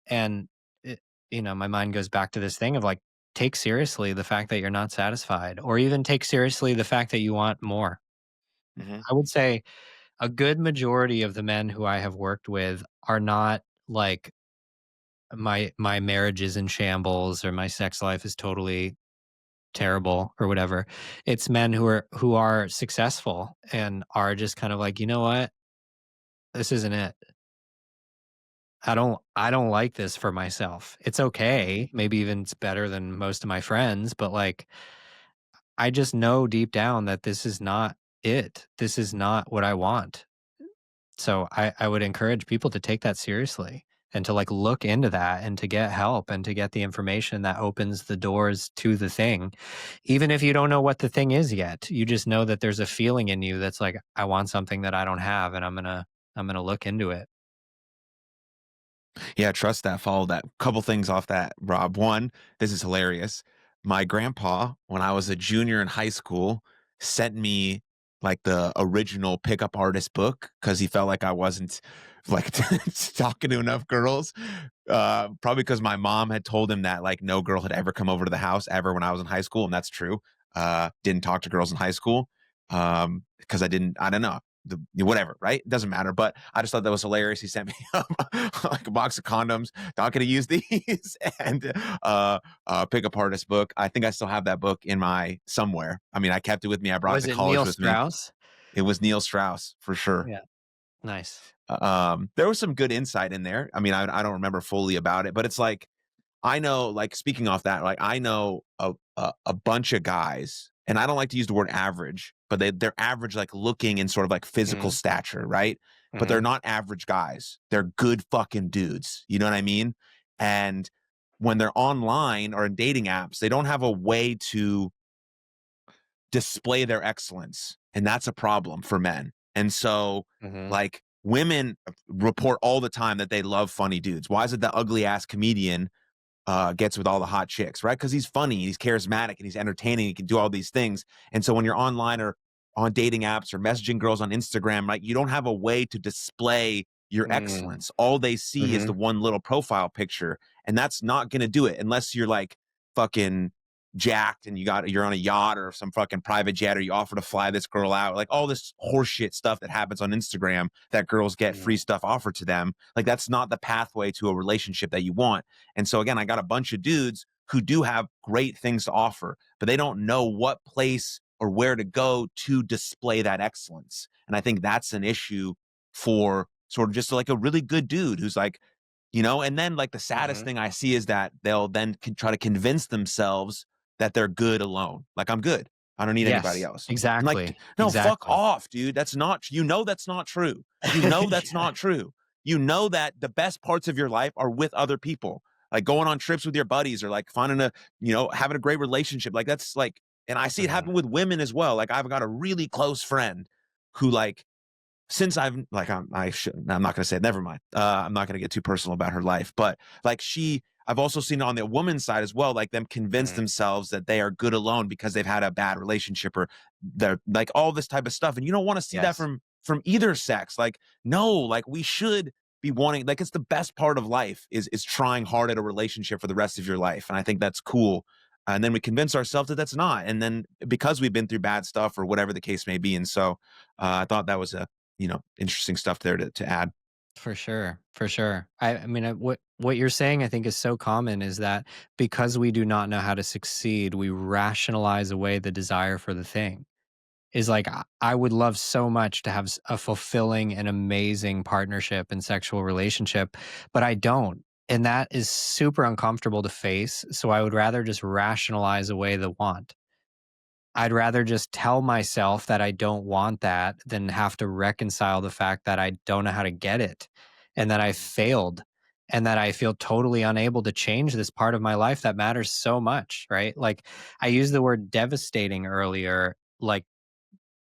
And it, my mind goes back to this thing of like, take seriously the fact that you're not satisfied, or even take seriously the fact that you want more. Hmm. I would say a good majority of the men who I have worked with are not like, my marriage is in shambles or my sex life is totally terrible or whatever. It's men who are successful and are just kind of like, you know what? This isn't it. I don't like this for myself. It's okay. Maybe even it's better than most of my friends, but like I just know deep down that this is not it. This is not what I want. So I would encourage people to take that seriously and to like look into that and to get help and to get the information that opens the doors to the thing. Even if you don't know what the thing is yet, you just know that there's a feeling in you that's like, I want something that I don't have, and I'm going to look into it. Yeah, trust that, follow that. Couple things off that, Rob. One, this is hilarious. My grandpa, when I was a junior in high school, sent me like the original pickup artist book because he felt like I wasn't like talking to enough girls. Probably because my mom had told him that like no girl had ever come over to the house ever when I was in high school, and that's true. Didn't talk to girls in high school because I don't know whatever, right? It doesn't matter. But I just thought that was hilarious. He sent me like a box of condoms. Not going to use these and pickup artist book. I think I still have that book in my somewhere. I mean, I kept it with me. I brought it Was to it college Neil with me. Strauss? It was Neil Strauss for sure. Yeah, nice. There was some good insight in there. I mean, I don't remember fully about it, but it's like I know, like speaking off that, like I know a bunch of guys, and I don't like to use the word average, but they're average, like looking in sort of like physical Mhm, stature, right? But they're mhm, not average guys. They're good fucking dudes. You know what I mean? And when they're online or in dating apps, they don't have a way to display their excellence. And that's a problem for men. And so, mhm, like, women report all the time that they love funny dudes. Why is it the ugly ass comedian gets with all the hot chicks, right? Because he's funny, he's charismatic, and he's entertaining. He can do all these things. And so when you're online or on dating apps or messaging girls on Instagram, right, you don't have a way to display your mm, excellence. All they see is the mhm, one little profile picture, and that's not going to do it unless you're like fucking jacked and you're on a yacht or some fucking private jet, or you offer to fly this girl out, like all this horseshit stuff that happens on Instagram that girls get mhm, free stuff offered to them. Like that's not the pathway to a relationship that you want. And so again, I got a bunch of dudes who do have great things to offer, but they don't know what place or where to go to display that excellence. And I think that's an issue for sort of just like a really good dude who's like, and then like the saddest mhm. thing I see is that they'll then try to convince themselves that they're good alone. Like I'm good. I don't need anybody Yes, else. And like, exactly, no, fuck exactly. off, dude. That's not, that's not true. You know, that's Yeah, not true. You know that the best parts of your life are with other people, like going on trips with your buddies or like finding having a great relationship. Like that's like, and I see it mhm, happen with women as well. Like I've got a really close friend who like since I've like I'm not gonna say it, never mind. I'm not gonna get too personal about her life, but like I've also seen it on the woman's side as well, like them convince mhm. themselves that they are good alone because they've had a bad relationship or they're like all this type of stuff. And you don't want to see that Yes, from either sex. Like, no, like we should be wanting like it's the best part of life is trying hard at a relationship for the rest of your life. And I think that's cool. And then we convince ourselves that that's not. And then because we've been through bad stuff or whatever the case may be. And so I thought that was a interesting stuff there to add. for sure, for sure. I mean, what you're saying, I think, is so common is that because we do not know how to succeed, we rationalize away the desire for the thing. Is like, I would love so much to have a fulfilling and amazing partnership and sexual relationship, but I don't. And that is super uncomfortable to face. So I would rather just rationalize away the want. I'd rather just tell myself that I don't want that than have to reconcile the fact that I don't know how to get it and that I Mhm, failed and that I feel totally unable to change this part of my life that matters so much, right? Like I used the word devastating earlier.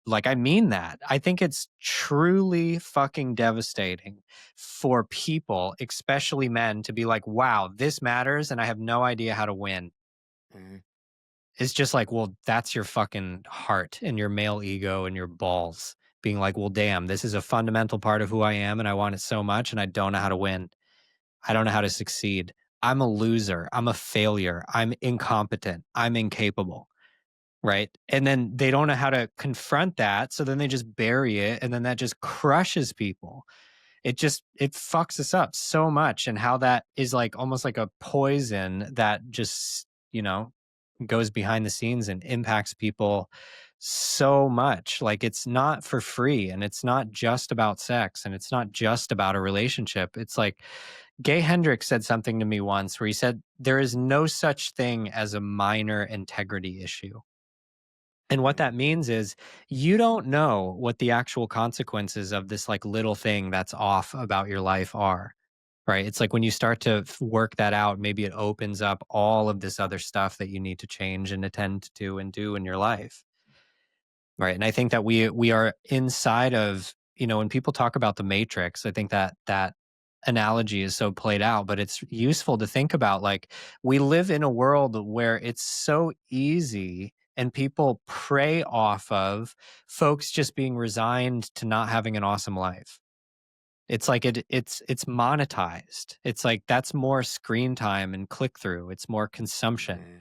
Like I mean that. I think it's truly fucking devastating for people, especially men, to be like, wow, this matters and I have no idea how to win. mhm, It's just like, well, that's your fucking heart and your male ego and your balls being like, well, damn, this is a fundamental part of who I am and I want it so much and I don't know how to win. I don't know how to succeed. I'm a loser. I'm a failure. I'm incompetent. I'm incapable. Right. And then they don't know how to confront that. So then they just bury it. And then that just crushes people. It fucks us up so much. And how that is like almost like a poison that just, goes behind the scenes and impacts people so much. Like it's not for free and it's not just about sex and it's not just about a relationship. It's like Gay Hendricks said something to me once where he said, there is no such thing as a minor integrity issue. And what mhm, that means is you don't know what the actual consequences of this like little thing that's off about your life are. Right. It's like when you start to work that out, maybe it opens up all of this other stuff that you need to change and attend to and do in your life. Right. And I think that we are inside of, when people talk about the matrix, I think that analogy is so played out, but it's useful to think about. Like, we live in a world where it's so easy and people prey off of folks just being resigned to not having an awesome life. It's like it's monetized. It's like that's more screen time and click through. It's more consumption. Man.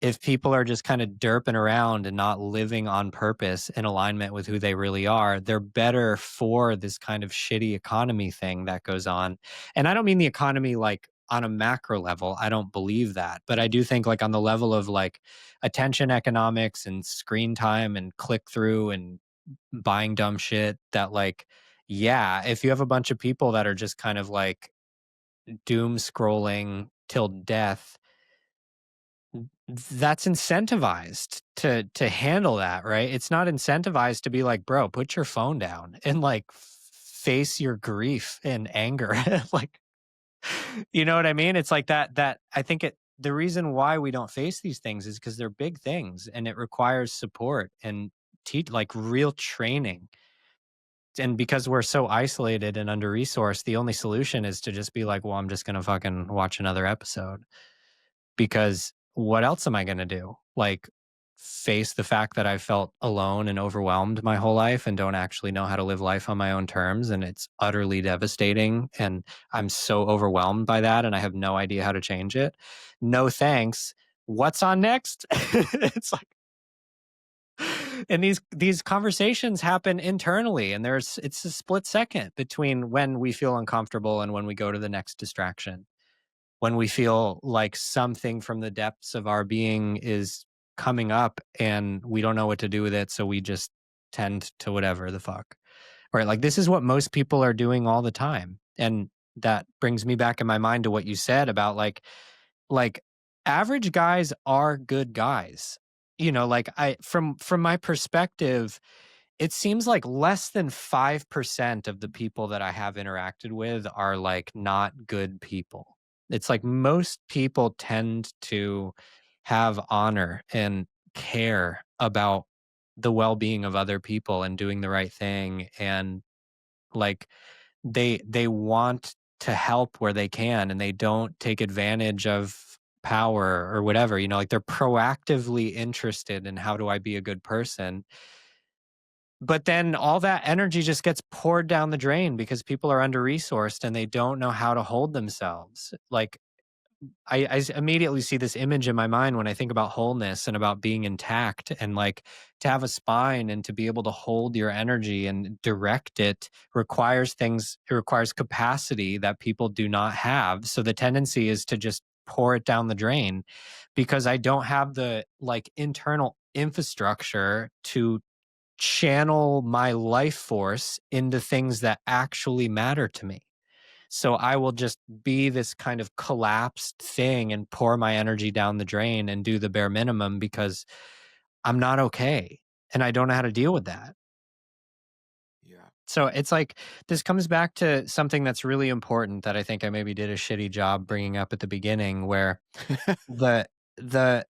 If people are just kind of derping around and not living on purpose in alignment with who they really are, they're better for this kind of shitty economy thing that goes on. And I don't mean the economy like on a macro level. I don't believe that. But I do think like on the level of like attention economics and screen time and click through and buying dumb shit that like, yeah, if you have a bunch of people that are just kind of like doom scrolling till death, that's incentivized to handle that, right? It's not incentivized to be like, "Bro, put your phone down and, like, face your grief and anger." Like, you know what I mean? It's like that I think it the reason why we don't face these things is because 'cause they're big things, and it requires support and teach like, real training. And because we're so isolated and under-resourced, the only solution is to just be like, "Well, I'm just gonna fucking watch another episode." Because what else am I going to do? Like, face the fact that I felt alone and overwhelmed my whole life and don't actually know how to live life on my own terms. And it's utterly devastating. And I'm so overwhelmed by that. And I have no idea how to change it. No thanks. What's on next? It's like, and these conversations happen internally, and it's a split second between when we feel uncomfortable and when we go to the next distraction, when we feel like something from the depths of our being is coming up and we don't know what to do with it. So we just tend to whatever the fuck. Right. Like, this is what most people are doing all the time. And that brings me back in my mind to what you said about like average guys are good guys. You know, like from my perspective, it seems like less than 5% of the people that I have interacted with are like not good people. It's like most people tend to have honor and care about the well-being of other people and doing the right thing, and like they want to help where they can, and they don't take advantage of power or whatever, you know, like they're proactively interested in how do I be a good person. But then all that energy just gets poured down the drain because people are under resourced and they don't know how to hold themselves. Like, immediately see this image in my mind when I think about wholeness and about being intact, and like to have a spine and to be able to hold your energy and direct it requires things, it requires capacity that people do not have. So the tendency is to just pour it down the drain because I don't have the like internal infrastructure to channel my life force into things that actually matter to me. So I will just be this kind of collapsed thing and pour my energy down the drain and do the bare minimum because I'm not okay and I don't know how to deal with that. Yeah. So it's like this comes back to something that's really important that I think I maybe did a shitty job bringing up at the beginning, where the the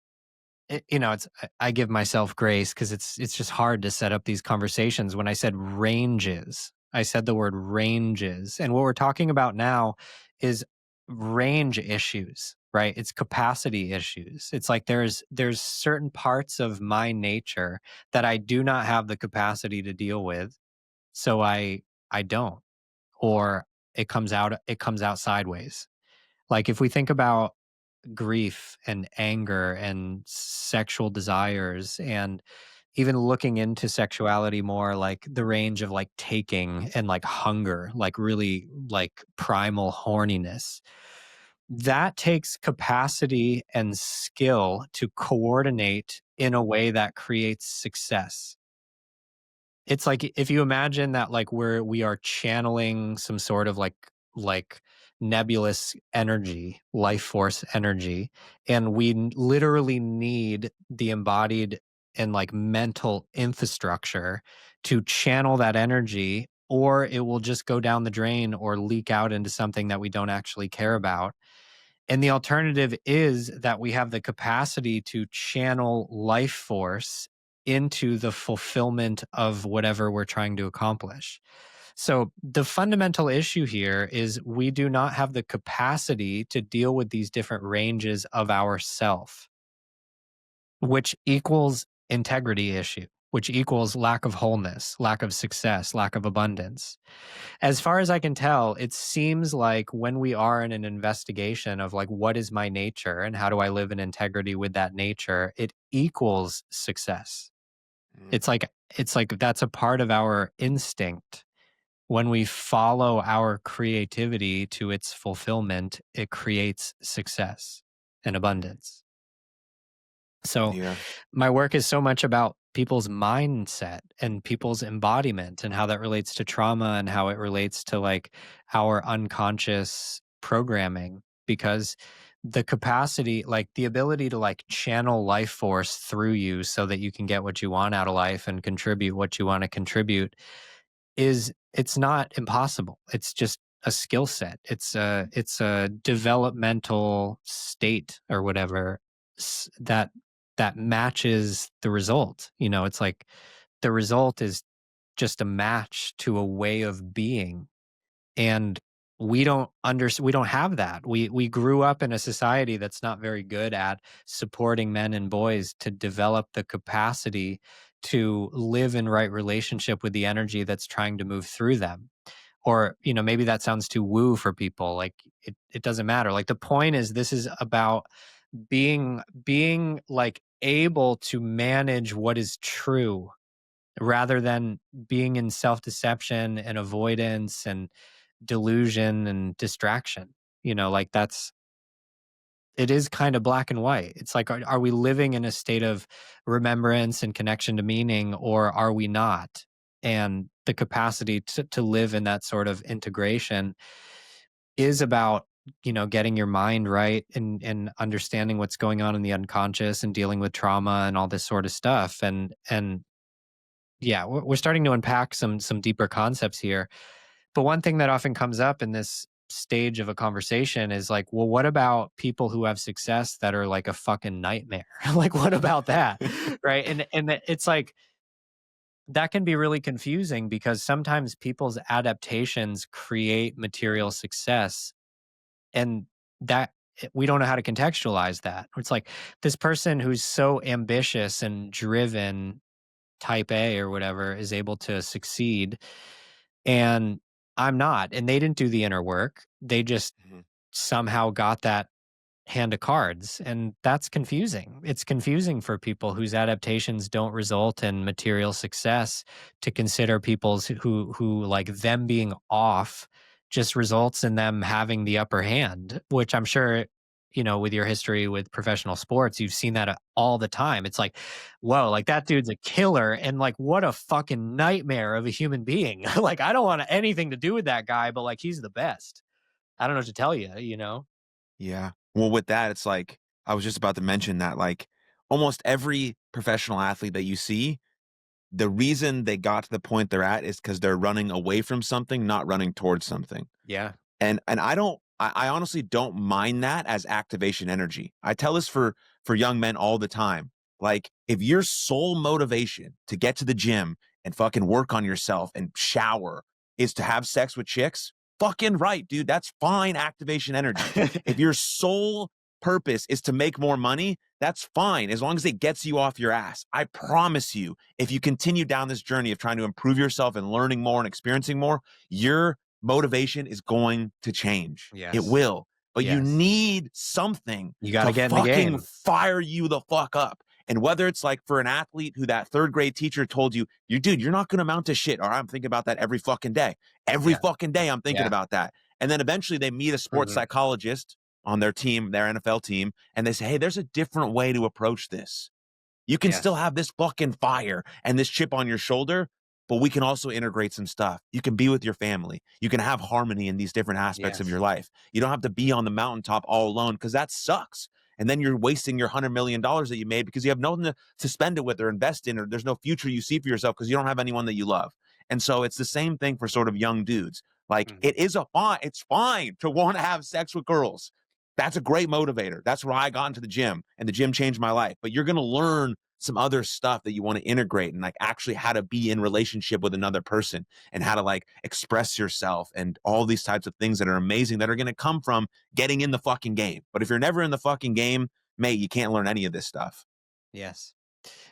you know, it's I give myself grace because it's just hard to set up these conversations. When I said ranges, I said the word ranges, and what we're talking about now is range issues, right? It's capacity issues. It's like there's certain parts of my nature that I do not have the capacity to deal with, so I don't, or it comes out sideways. Like, if we think about grief and anger and sexual desires, and even looking into sexuality more, like the range of like taking and like hunger, like really like primal horniness, that takes capacity and skill to coordinate in a way that creates success. It's like if you imagine that like we are channeling some sort of like nebulous energy, life force energy, and literally need the embodied and like mental infrastructure to channel that energy, or it will just go down the drain or leak out into something that we don't actually care about. And the alternative is that we have the capacity to channel life force into the fulfillment of whatever we're trying to accomplish. So the fundamental issue here is we do not have the capacity to deal with these different ranges of ourself, which equals integrity issue, which equals lack of wholeness, lack of success, lack of abundance. As far as I can tell, it seems like when we are in an investigation of like, what is my nature and how do I live in integrity with that nature, it equals success. Mm, It's like that's a part of our instinct. When we follow our creativity to its fulfillment, it creates success and abundance. So yeah. my work is so much about people's mindset and people's embodiment and how that relates to trauma and how it relates to like our unconscious programming, because the capacity, like the ability to like channel life force through you so that you can get what you want out of life and contribute what you want to contribute, it's not impossible. It's just a skill set. It's a developmental state or whatever, that matches the result. It's like the result is just a match to a way of being, and we don't have that. We grew up in a society that's not very good at supporting men and boys to develop the capacity to live in right relationship with the energy that's trying to move through them. Or maybe that sounds too woo for people. Like it doesn't matter. Like the point is, this is about being like able to manage what is true rather than being in self-deception and avoidance and delusion and distraction. Like it is kind of black and white. It's like, are we living in a state of remembrance and connection to meaning, or are we not? And the capacity to live in that sort of integration is about, getting your mind right and understanding what's going on in the unconscious and dealing with trauma and all this sort of stuff. And yeah, we're starting to unpack some deeper concepts here. But one thing that often comes up in this stage of a conversation is like, well, what about people who have success that are like a fucking nightmare? Like, what about that? Right. And it's like, that can be really confusing because sometimes people's adaptations create material success, and that we don't know how to contextualize that. It's like this person who's so ambitious and driven, type A or whatever, is able to succeed, and I'm not. And they didn't do the inner work. They just Mhm. somehow got that hand of cards, and that's confusing. It's confusing for people whose adaptations don't result in material success to consider people's who like them being off just results in them having the upper hand, which I'm sure with your history with professional sports, you've seen that all the time. It's like, whoa, like that dude's a killer, and like what a fucking nightmare of a human being. Like I don't want anything to do with that guy, but like he's the best. I don't know what to tell you. Yeah. Well, with that, it's like I was just about to mention that like almost every professional athlete that you see, the reason they got to the point they're at is because they're running away from something, not running towards something. Yeah. And I honestly don't mind that as activation energy. I tell this for young men all the time. Like if your sole motivation to get to the gym and fucking work on yourself and shower is to have sex with chicks, fucking right, dude. That's fine activation energy. If your sole purpose is to make more money, that's fine as long as it gets you off your ass. I promise you, if you continue down this journey of trying to improve yourself and learning more and experiencing more, your motivation is going to change. It Yes. will. But you Yes. need something You gotta to get in the fucking game. fire you the fuck up. And whether it's like for an athlete who that third grade teacher told you, you dude, you're not going to amount to shit. Or I'm thinking about that every fucking day. Every Yeah. fucking day I'm thinking Yeah. about that. And then eventually they meet a sports Mhm. psychologist on their team, their NFL team, and they say, hey, there's a different way to approach this. You can still Yes. have this fucking fire and this chip on your shoulder, but we can also integrate some stuff. You can be with your family. You can have harmony in these different aspects of Yes. your life. You don't have to be on the mountaintop all alone because that sucks. And then you're wasting your $100 million that you made because you have nothing to spend it with or invest in, or there's no future you see for yourself because you don't have anyone that you love. And so it's the same thing for sort of young dudes. Like Mhm. it's fine to want to have sex with girls. That's a great motivator. That's why I got into the gym and the gym changed my life. But you're going to learn some other stuff that you want to integrate, and like actually how to be in relationship with another person and how to like express yourself and all these types of things that are amazing that are going to come from getting in the fucking game. But if you're never in the fucking game, mate, you can't learn any of this stuff. Yes.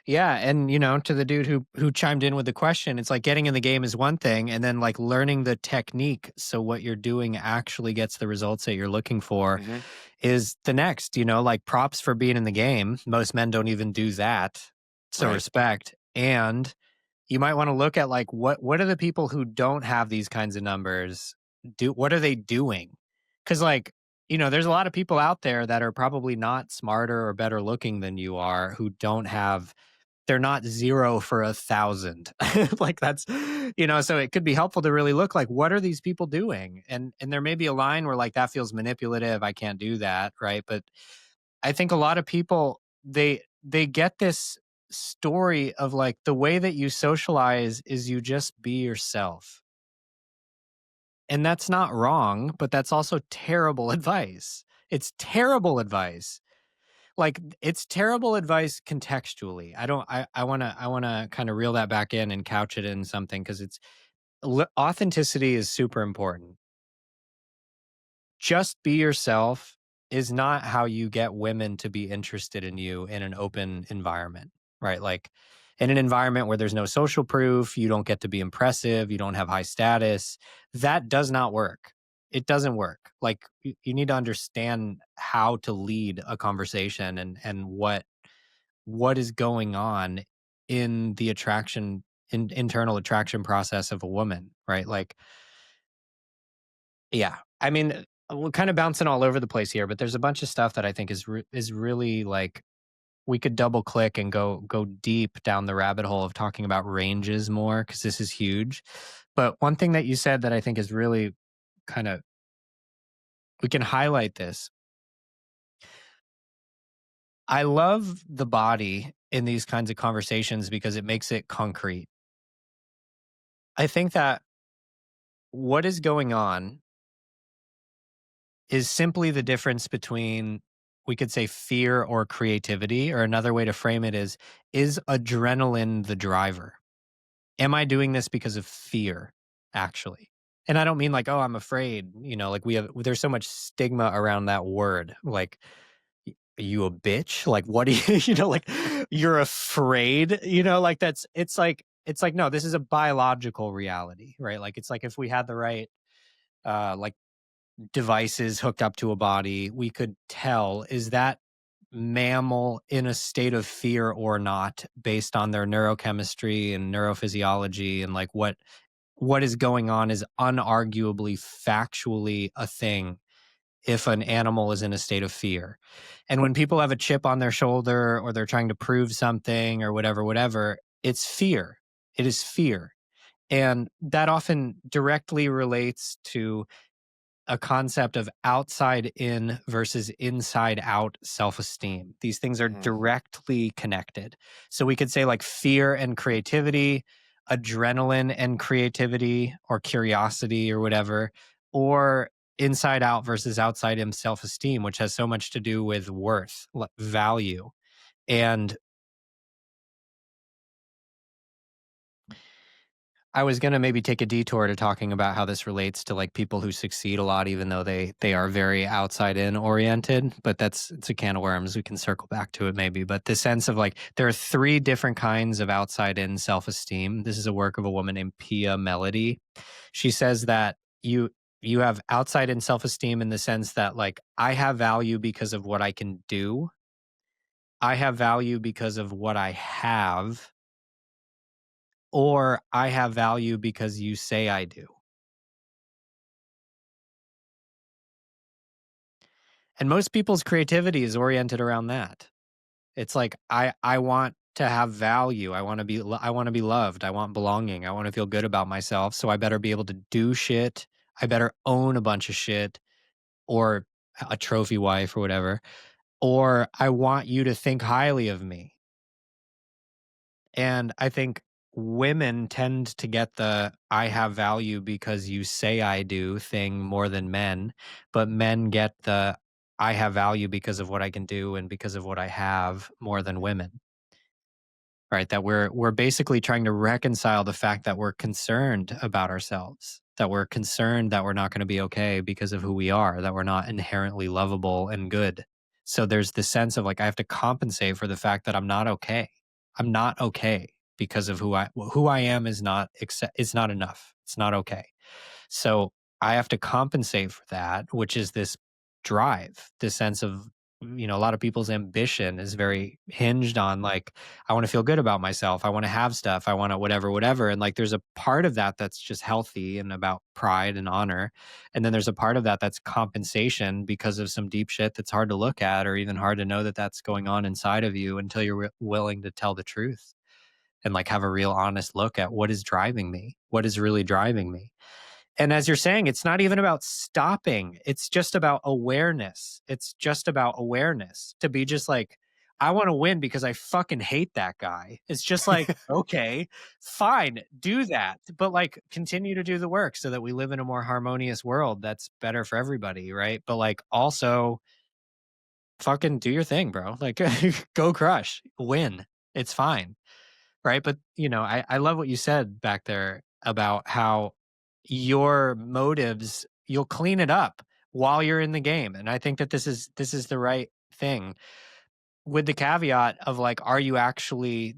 Yeah, and to the dude who chimed in with the question, it's like getting in the game is one thing, and then like learning the technique so what you're doing actually gets the results that you're looking for Hmm. is the next, like props for being in the game. Most men don't even do that. So Right. respect. And you might want to look at like what are the people who don't have these kinds of numbers do, what are they doing? Cuz like, there's a lot of people out there that are probably not smarter or better looking than you are who don't have, they're not 0 for 1,000. Like that's, so it could be helpful to really look like what are these people doing? And there may be a line where like that feels manipulative, I can't do that, right? But I think a lot of people they get this story of like the way that you socialize is you just be yourself. And that's not wrong, but that's also terrible advice. It's terrible advice. Like it's terrible advice contextually. I don't I want to kind of reel that back in and couch it in something cuz it's authenticity is super important. Just be yourself is not how you get women to be interested in you in an open environment, right? Like in an environment where there's no social proof, you don't get to be impressive, you don't have high status. That does not work. It doesn't work. Like you need to understand how to lead a conversation and what is going on in the internal attraction process of a woman, right? Like yeah. I mean, we're kind of bouncing all over the place here, but there's a bunch of stuff that I think is really like we could double click and go deep down the rabbit hole of talking about ranges more because this is huge. But one thing that you said that I think is really kind of we can highlight this. I love the body in these kinds of conversations because it makes it concrete. I think that what is going on is simply the difference between, we could say, fear or creativity, or another way to frame it is adrenaline the driver? Am I doing this because of fear, actually? And I don't mean like, oh, I'm afraid, like there's so much stigma around that word. Like, are you a bitch? Like, what do you, like you're afraid, like it's like, no, this is a biological reality, right? Like, it's like if we had the right, like devices hooked up to a body, we could tell, is that mammal in a state of fear or not based on their neurochemistry and neurophysiology, and like what is going on is unarguably factually a thing if an animal is in a state of fear. And when people have a chip on their shoulder or they're trying to prove something or whatever, it's fear. It is fear. And that often directly relates to a concept of outside in versus inside out self esteem. These things are Hmm. directly connected. So we could say like fear and creativity, adrenaline and creativity or curiosity or whatever, or inside out versus outside in self esteem, which has so much to do with worth, value. And I was gonna maybe take a detour to talking about how this relates to like people who succeed a lot, even though they are very outside in oriented. But it's a can of worms. We can circle back to it maybe. But the sense of like there are three different kinds of outside in self esteem. This is a work of a woman named Pia Melody. She says that you have outside in self esteem in the sense that like I have value because of what I can do. I have value because of what I have, or I have value because you say I do. And most people's creativity is oriented around that. It's like I want to have value. I want to be loved. I want belonging. I want to feel good about myself, so I better be able to do shit. I better own a bunch of shit or a trophy wife or whatever. Or I want you to think highly of me. And I think women tend to get the I have value because you say I do thing more than men, but men get the I have value because of what I can do and because of what I have more than women. right? That we're basically trying to reconcile the fact that we're concerned about ourselves, that we're concerned that we're not going to be okay because of who we are, that we're not inherently lovable and good. So there's this sense of like I have to compensate for the fact that I'm not okay. I'm not okay because of who I am is not enough. It's not okay. So I have to compensate for that, which is this drive, this sense of, a lot of people's ambition is very hinged on like, I want to feel good about myself. I want to have stuff. I want to whatever, whatever. And like, there's a part of that that's just healthy and about pride and honor. And then there's a part of that that's compensation because of some deep shit that's hard to look at or even hard to know that that's going on inside of you until you're willing to tell the truth and like have a real honest look at what is driving me, what is really driving me. And as you're saying, it's not even about stopping. It's just about awareness. It's just about awareness to be just like, I want to win because I fucking hate that guy. It's just like, okay, fine, do that. But like, continue to do the work so that we live in a more harmonious world that's better for everybody. Right. But like, also fucking do your thing, bro. Like, go crush, win. It's fine. Right. But, I love what you said back there about how your motives, you'll clean it up while you're in the game. And I think that this is the right thing with the caveat of like, are you actually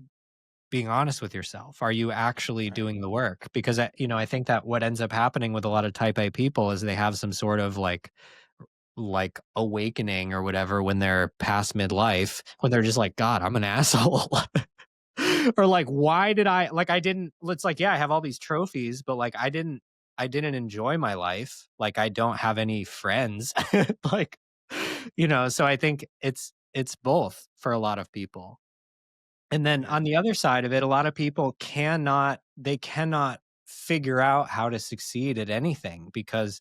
being honest with yourself? Are you actually Right. doing the work? Because I think that what ends up happening with a lot of type A people is they have some sort of like awakening or whatever when they're past midlife, when they're just like, God, I'm an asshole. Or like, why did I didn't, it's like, yeah, I have all these trophies, but like I didn't enjoy my life. Like I don't have any friends. like, so I think it's both for a lot of people. And then Yeah. on the other side of it, a lot of people cannot figure out how to succeed at anything because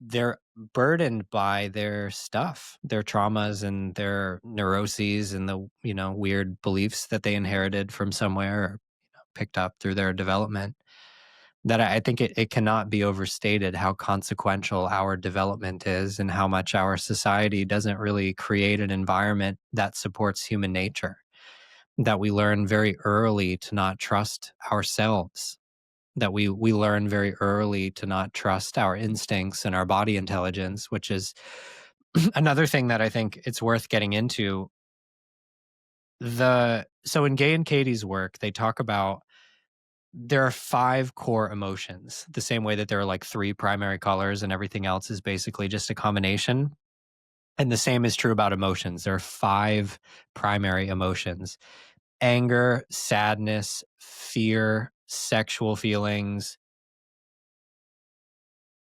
they're burdened by their stuff, their traumas and their neuroses and the, weird beliefs that they inherited from somewhere or picked up through their development. That I think it cannot be overstated how consequential our development is and how much our society doesn't really create an environment that supports human nature. That we learn very early to not trust ourselves, that we learn very early to not trust our instincts and our body intelligence, which is another thing that I think it's worth getting into. So in Gay and Katie's work, they talk about there are five core emotions, the same way that there are like three primary colors and everything else is basically just a combination. And the same is true about emotions. There are five primary emotions: anger, sadness, fear, sexual feelings.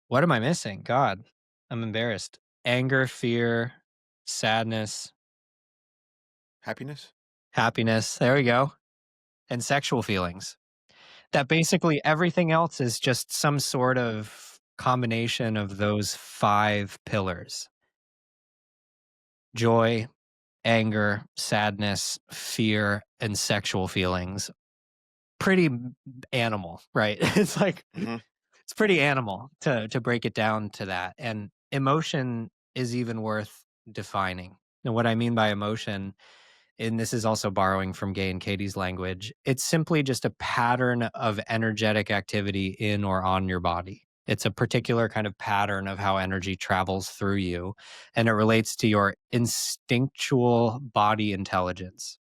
What am I missing? God, I'm embarrassed. Anger, fear, sadness, Happiness? happiness. There we go. And sexual feelings. That basically everything else is just some sort of combination of those five pillars: joy, anger, sadness, fear, and sexual feelings. Pretty animal, right? It's like, Mhm. it's pretty animal to break it down to that. And emotion is even worth defining. And what I mean by emotion, and this is also borrowing from Gay and Katie's language, it's simply just a pattern of energetic activity in or on your body. It's a particular kind of pattern of how energy travels through you, and it relates to your instinctual body intelligence.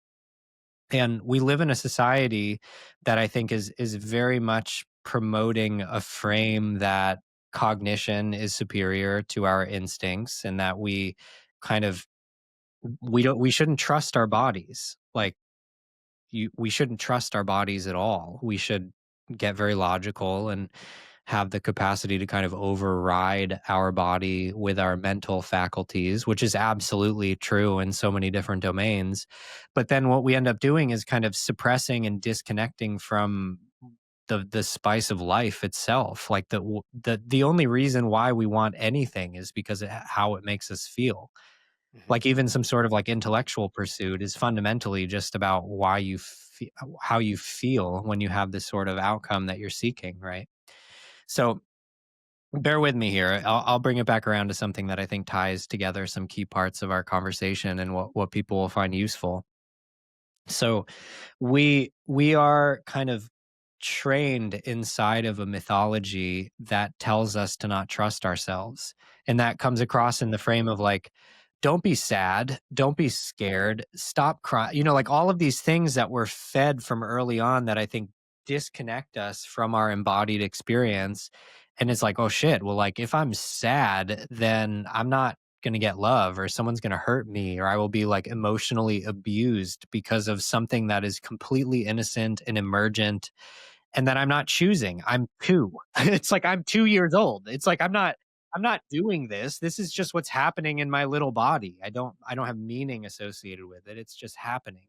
And we live in a society that I think is very much promoting a frame that cognition is superior to our instincts and that kind of we shouldn't trust our bodies. Like we shouldn't trust our bodies at all. We should get very logical and have the capacity to kind of override our body with our mental faculties, which is absolutely true in so many different domains. But then what we end up doing is kind of suppressing and disconnecting from the spice of life itself. Like the only reason why we want anything is because of how it makes us feel. Mhm. Like even some sort of like intellectual pursuit is fundamentally just about how you feel when you have this sort of outcome that you're seeking, right? So bear with me here. I'll bring it back around to something that I think ties together some key parts of our conversation and what people will find useful. So we are kind of trained inside of a mythology that tells us to not trust ourselves. And that comes across in the frame of like, don't be sad, don't be scared, stop crying. Like all of these things that were fed from early on that I think disconnect us from our embodied experience. And it's like, oh shit, well, like if I'm sad, then I'm not going to get love, or someone's going to hurt me, or I will be like emotionally abused because of something that is completely innocent and emergent and that I'm not choosing. I'm 2. It's like I'm 2 years old. It's like I'm not doing this. This is just what's happening in my little body. I don't have meaning associated with it. It's just happening.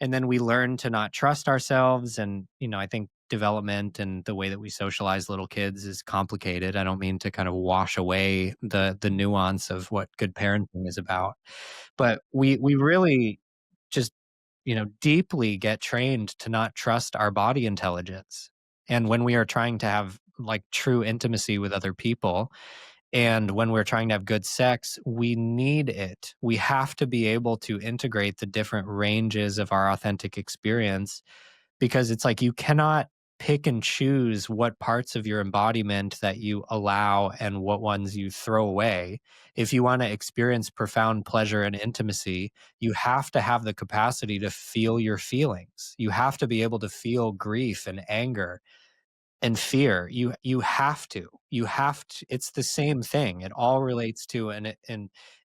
And then we learn to not trust ourselves. And I think development and the way that we socialize little kids is complicated. I don't mean to kind of wash away the nuance of what good parenting is about, but we really just deeply get trained to not trust our body intelligence. And when we are trying to have like true intimacy with other people, and when we're trying to have good sex, we need it. We have to be able to integrate the different ranges of our authentic experience, because it's like you cannot pick and choose what parts of your embodiment that you allow and what ones you throw away. If you want to experience profound pleasure and intimacy, you have to have the capacity to feel your feelings. You have to be able to feel grief and anger and fear. You have to. It's the same thing. It all relates to an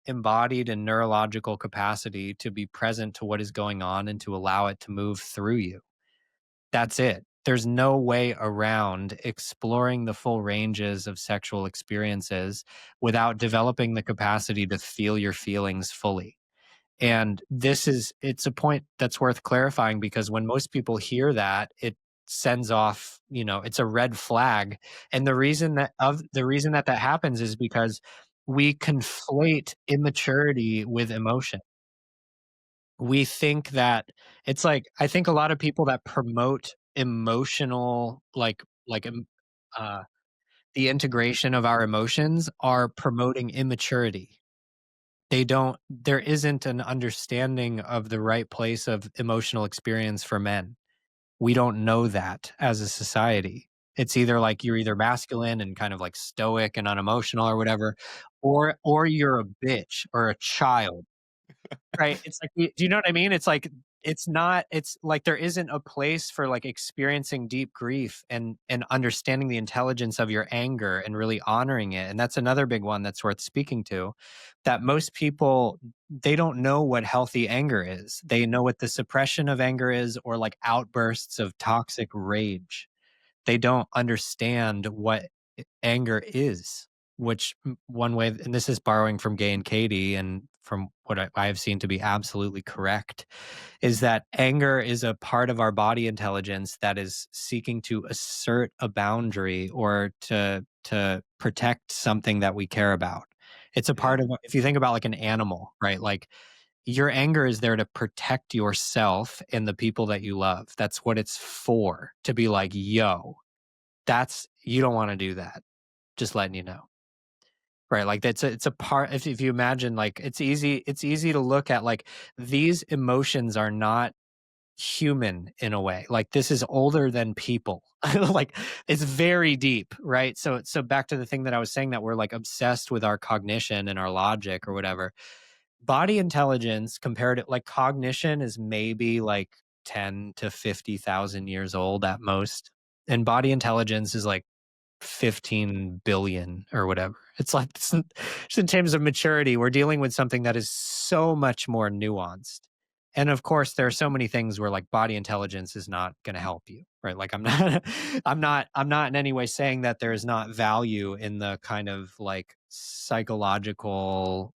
embodied and neurological capacity to be present to what is going on and to allow it to move through you. That's it. There's no way around exploring the full ranges of sexual experiences without developing the capacity to feel your feelings fully. And it's a point that's worth clarifying, because when most people hear that, it sends off, it's a red flag. And the reason that happens is because we conflate immaturity with emotion. We think that it's like, I think a lot of people that promote emotional, uh, the integration of our emotions are promoting immaturity. There isn't an understanding of the right place of emotional experience for men. We don't know that as a society. It's either like you're either masculine and kind of like stoic and unemotional or whatever, or you're a bitch or a child. Right, it's like, do you know what I mean? It's like, it's like there isn't a place for, like, experiencing deep grief and understanding the intelligence of your anger and really honoring it, and that's another big one that's worth speaking to, that most people, they don't know what healthy anger is. They know what the suppression of anger is, or, like, outbursts of toxic rage. They don't understand what anger is, which one way, and this is borrowing from Gay and Katie and from what I have seen to be absolutely correct, is that anger is a part of our body intelligence that is seeking to assert a boundary or to protect something that we care about. It's a Mm, part of, if you think about like an animal, right? Like your anger is there to protect yourself and the people that you love. That's what it's for, to be like, yo, you don't want to do that. Just letting you know. Right, like it's a part, if you imagine, like it's easy to look at like these emotions are not human in a way. Like this is older than people. Like it's very deep, right? So back to the thing that I was saying, that we're like obsessed with our cognition and our logic or whatever. Body intelligence compared to like cognition is maybe like 10 to 50,000 years old at most. And body intelligence is like 15 billion or whatever. It's like, just in terms of maturity, we're dealing with something that is so much more nuanced. And of course, there are so many things where like body intelligence is not going to help you, right? Like I'm not, I'm not in any way saying that there is not value in the kind of like psychological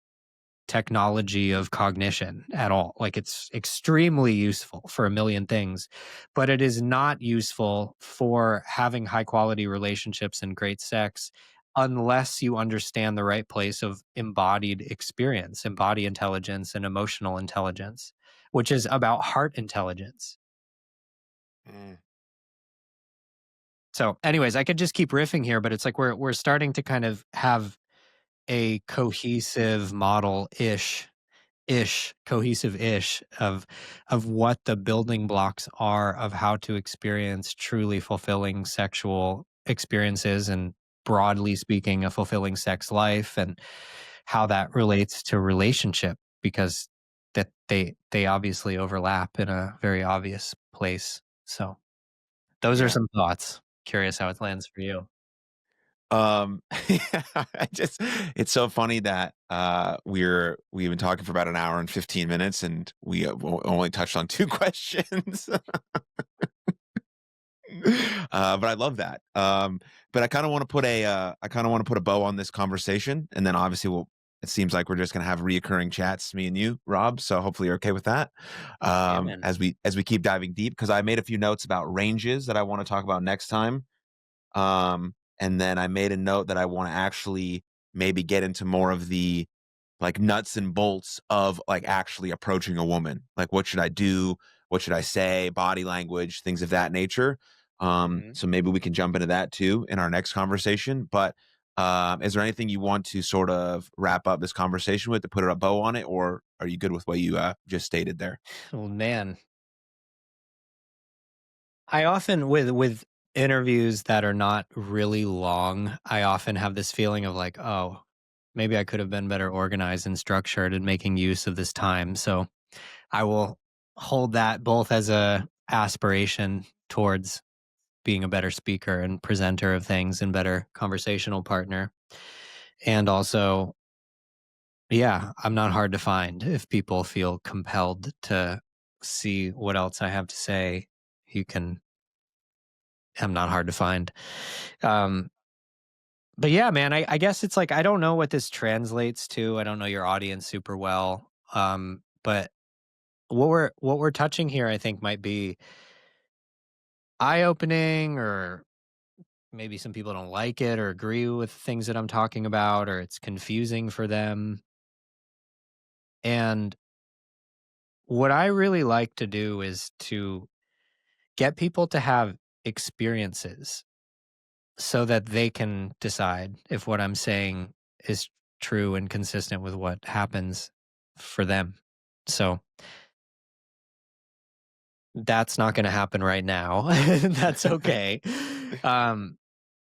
technology of cognition at all. Like it's extremely useful for a million things, but it is not useful for having high quality relationships and great sex unless you understand the right place of embodied experience, embodied intelligence, and emotional intelligence, which is about heart intelligence. mm. So, anyways, I could just keep riffing here, but it's like we're starting to kind of have a cohesive model ish ish, cohesive ish of what the building blocks are of how to experience truly fulfilling sexual experiences and broadly speaking a fulfilling sex life and how that relates to relationship because that they obviously overlap in a very obvious place. So those are Yeah. some thoughts. Curious how it lands for you. I just it's so funny that, we've been talking for about an hour and 15 minutes, and we have only touched on 2 questions. But I love that. But I kinda wanna put a bow on this conversation, and then obviously it seems like we're just gonna have reoccurring chats, me and you, Rob, so hopefully you're okay with that, Yeah, man. as we keep diving deep, because I made a few notes about ranges that I wanna talk about next time. And then I made a note that I want to actually maybe get into more of the like nuts and bolts of like actually approaching a woman. Like what should I do? What should I say? Body language, things of that nature. Mhm. So maybe we can jump into that too in our next conversation. But is there anything you want to sort of wrap up this conversation with to put a bow on it, or are you good with what you just stated there? Oh, man. I often with interviews that are not really long, I often have this feeling of like, "Oh, maybe I could have been better organized and structured in making use of this time." So, I will hold that both as a aspiration towards being a better speaker and presenter of things and better conversational partner. And also, yeah, I'm not hard to find if people feel compelled to see what else I have to say. You can I'm not hard to find. Um, but yeah, man, I guess it's like I don't know what this translates to. I don't know your audience super well. But what we're touching here, I think, might be eye opening, or maybe some people don't like it or agree with things that I'm talking about, or it's confusing for them. And what I really like to do is to get people to have experiences so that they can decide if what I'm saying is true and consistent with what happens for them. So that's not going to happen right now. That's okay. Um,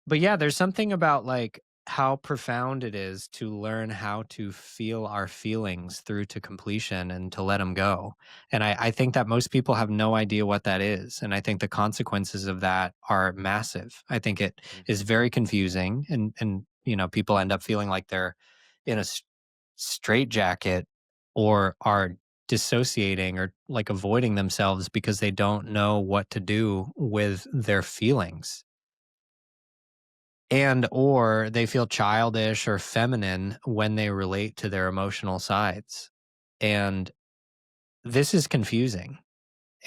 but yeah, there's something about like how profound it is to learn how to feel our feelings through to completion and to let them go. And I think that most people have no idea what that is. And I think the consequences of that are massive. I think it is Mhm. very confusing and people end up feeling like they're in a straitjacket or are dissociating or like avoiding themselves because they don't know what to do with their feelings and or they feel childish or feminine when they relate to their emotional sides. And this is confusing.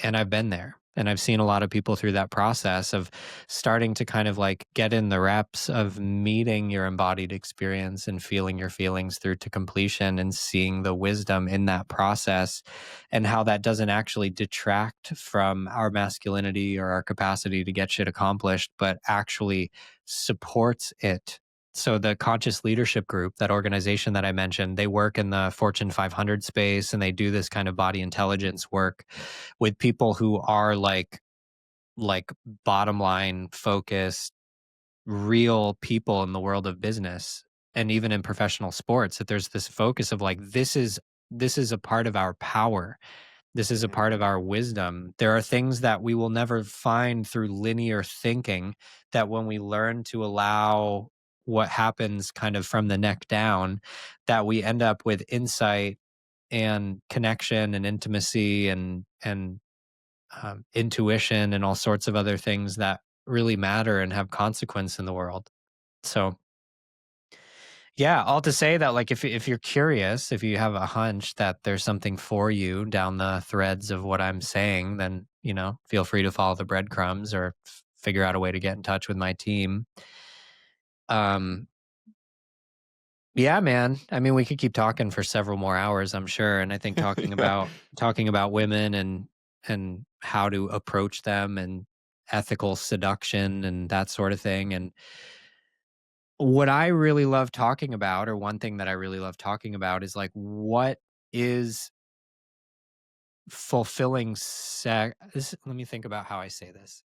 And I've been there. And I've seen a lot of people through that process of starting to kind of like get in the reps of meeting your embodied experience and feeling your feelings through to completion and seeing the wisdom in that process and how that doesn't actually detract from our masculinity or our capacity to get shit accomplished, but actually supports it. So the conscious leadership group, that organization that I mentioned, they work in the Fortune 500 space and they do this kind of body intelligence work with people who are like bottom line focused real people in the world of business and even in professional sports, that there's this focus of like this is a part of our power, this is a part of Mhm. our wisdom. There are things that we will never find through linear thinking, that when we learn to allow what happens kind of from the neck down, that we end up with insight and connection and intimacy and intuition and all sorts of other things that really matter and have consequence in the world. So, yeah, all to say that, like, if you're curious, if you have a hunch that there's something for you down the threads of what I'm saying, then feel free to follow the breadcrumbs or figure out a way to get in touch with my team. Um, yeah, man. I mean, we could keep talking for several more hours, I'm sure. And I think Yeah. talking about women and how to approach them and ethical seduction and that sort of thing. And what I really love talking about, or one thing that I really love talking about, is like what is fulfilling sex. Let me think about how I say this.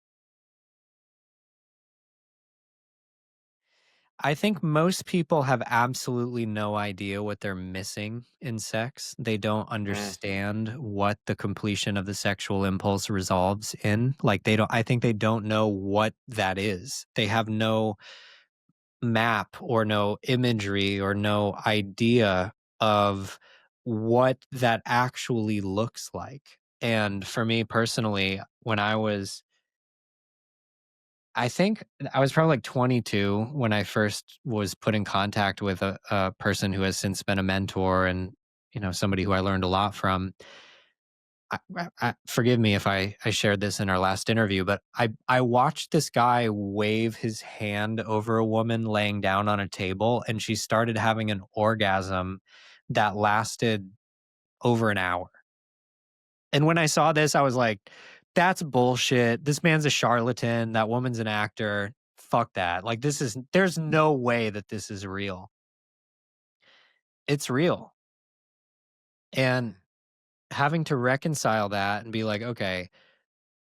I think most people have absolutely no idea what they're missing in sex. They don't Mm, understand what the completion of the sexual impulse resolves in. Like, I think they don't know what that is. They have no map or no imagery or no idea of what that actually looks like. And for me personally, I think I was probably like 22 when I first was put in contact with a person who has since been a mentor and, somebody who I learned a lot from. Forgive me if I shared this in our last interview, but I watched this guy wave his hand over a woman laying down on a table, and she started having an orgasm that lasted over an hour. And when I saw this, I was like, that's bullshit. This man's a charlatan. That woman's an actor. Fuck that. Like, there's no way that this is real. It's real. And mm. having to reconcile that and be like, okay,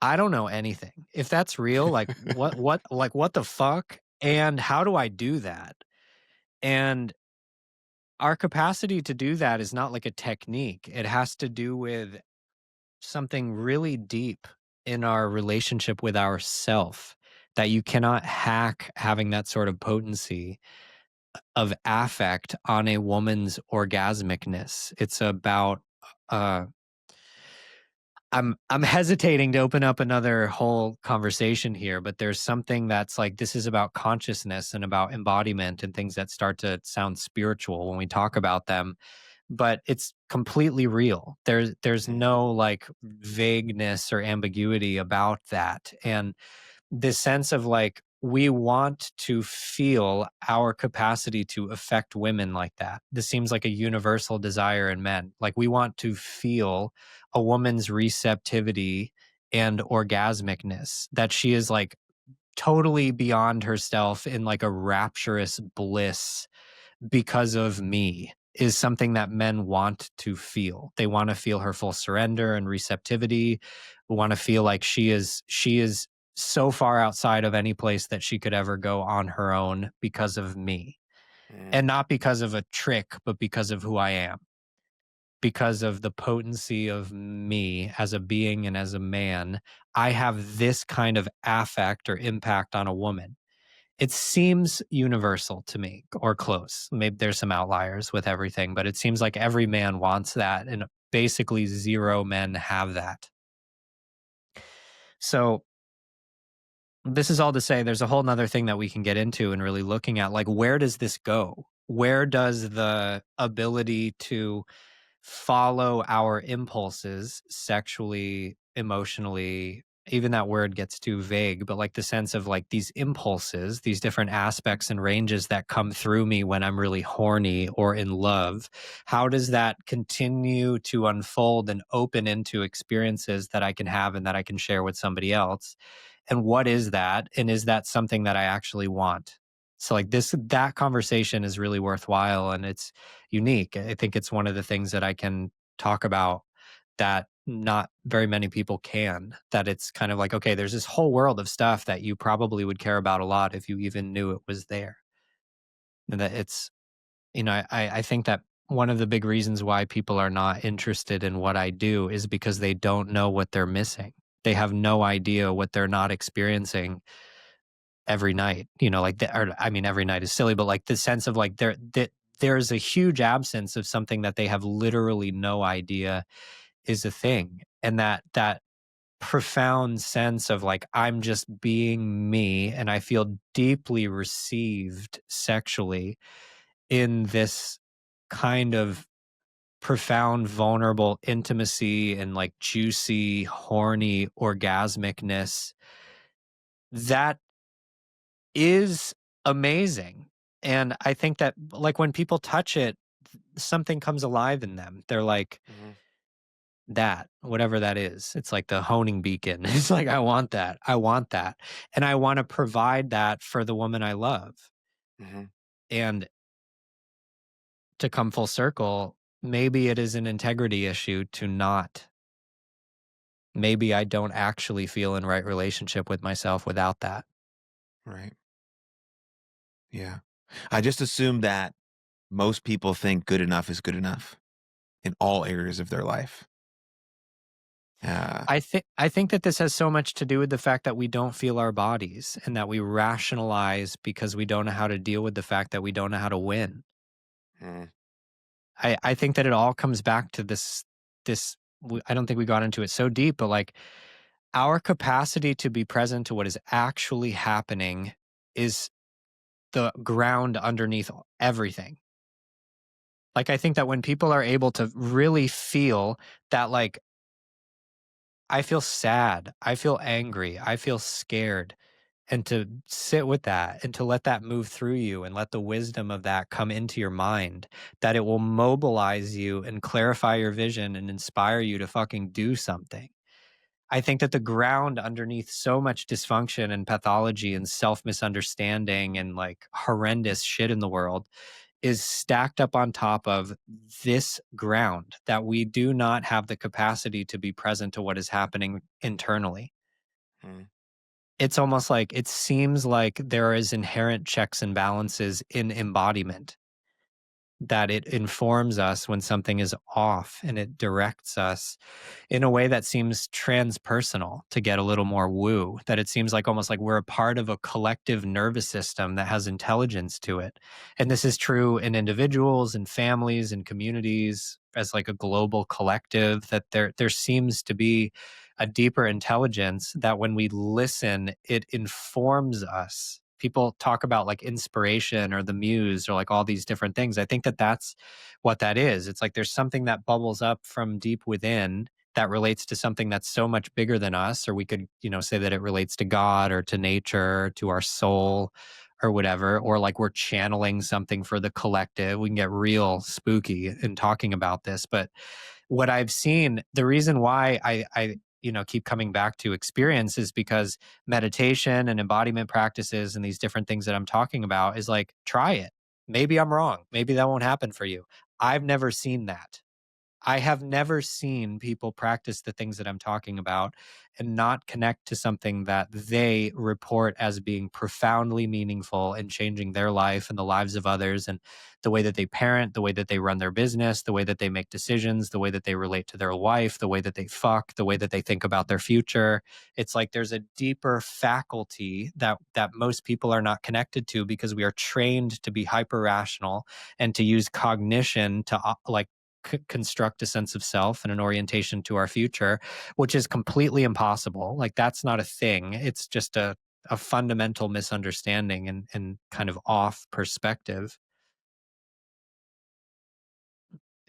I don't know anything. If that's real, like what the fuck? And how do I do that? And our capacity to do that is not like a technique. It has to do with something really deep in our relationship with ourself that you cannot hack having that sort of potency of affect on a woman's orgasmicness. It's about uh I'm hesitating to open up another whole conversation here, but there's something that's like this is about consciousness and about embodiment and things that start to sound spiritual when we talk about them, but it's completely real. There's Mhm, no like vagueness or ambiguity about that. And this sense of like we want to feel our capacity to affect women like that. This seems like a universal desire in men. Like we want to feel a woman's receptivity and orgasmicness, that she is like totally beyond herself in like a rapturous bliss because of me, is something that men want to feel. They want to feel her full surrender and receptivity. Want to feel like she is so far outside of any place that she could ever go on her own because of me. mm, And not because of a trick, but because of who I am. Because of the potency of me as a being and as a man, I have this kind of affect or impact on a woman. It seems universal to me, or close. Maybe there's some outliers with everything, but it seems like every man wants that, and basically 0 men have that. So, this is all to say there's a whole nother thing that we can get into and really looking at, like, where does this go? Where does the ability to follow our impulses sexually, emotionally, even that word gets too vague, but like the sense of like these impulses, these different aspects and ranges that come through me when I'm really horny or in love, how does that continue to unfold and open into experiences that I can have and that I can share with somebody else? And what is that? And is that something that I actually want? So like that conversation is really worthwhile and it's unique. I think it's one of the things that I can talk about that not very many people can. That it's kind of like, okay, there's this whole world of stuff that you probably would care about a lot if you even knew it was there. And that it's, I think that one of the big reasons why people are not interested in what I do is because they don't know what they're missing. They have no idea what they're not experiencing every night, like or I mean, every night is silly, but like the sense of like there's a huge absence of something that they have literally no idea is a thing. And that profound sense of like, I'm just being me and I feel deeply received sexually in this kind of profound, vulnerable intimacy and like juicy, horny orgasmicness that is amazing. And I think that like when people touch it, something comes alive in them. They're like, mhm, that, whatever that is. It's like the honing beacon. It's like, I want that. I want that. And I want to provide that for the woman I love. mhm, And to come full circle, maybe it is an integrity issue to not. Maybe I don't actually feel in right relationship with myself without that. Right. Yeah. I just assume that most people think good enough is good enough in all areas of their life. Uh, I think that this has so much to do with the fact that we don't feel our bodies and that we rationalize because we don't know how to deal with the fact that we don't know how to win. mm, I think that it all comes back to this. I don't think we got into it so deep, but like our capacity to be present to what is actually happening is the ground underneath everything. Like I think that when people are able to really feel that, like, I feel sad, I feel angry, I feel scared, and to sit with that and to let that move through you and let the wisdom of that come into your mind, that it will mobilize you and clarify your vision and inspire you to fucking do something. I think that the ground underneath so much dysfunction and pathology and self misunderstanding and like horrendous shit in the world is stacked up on top of this ground, that we do not have the capacity to be present to what is happening internally. mm, It's almost like it seems like there is inherent checks and balances in embodiment, that it informs us when something is off and it directs us in a way that seems transpersonal, to get a little more woo, that it seems like almost like we're a part of a collective nervous system that has intelligence to it. And this is true in individuals and families and communities as like a global collective, that there seems to be a deeper intelligence that when we listen, it informs us. People talk about like inspiration or the muse or like all these different things. I think that that's what that is. It's like there's something that bubbles up from deep within that relates to something that's so much bigger than us, or we could, say that it relates to God or to nature, or to our soul or whatever, or like we're channeling something for the collective. We can get real spooky in talking about this, but what I've seen, the reason why I keep coming back to experience is because meditation and embodiment practices and these different things that I'm talking about is like, try it. Maybe I'm wrong. Maybe that won't happen for you. I've never seen that. I have never seen people practice the things that I'm talking about and not connect to something that they report as being profoundly meaningful in changing their life and the lives of others, and the way that they parent, the way that they run their business, the way that they make decisions, the way that they relate to their wife, the way that they fuck, the way that they think about their future. It's like there's a deeper faculty that most people are not connected to, because we are trained to be hyper rational and to use cognition to like construct a sense of self and an orientation to our future, which is completely impossible. Like that's not a thing. It's just a fundamental misunderstanding and kind of off perspective.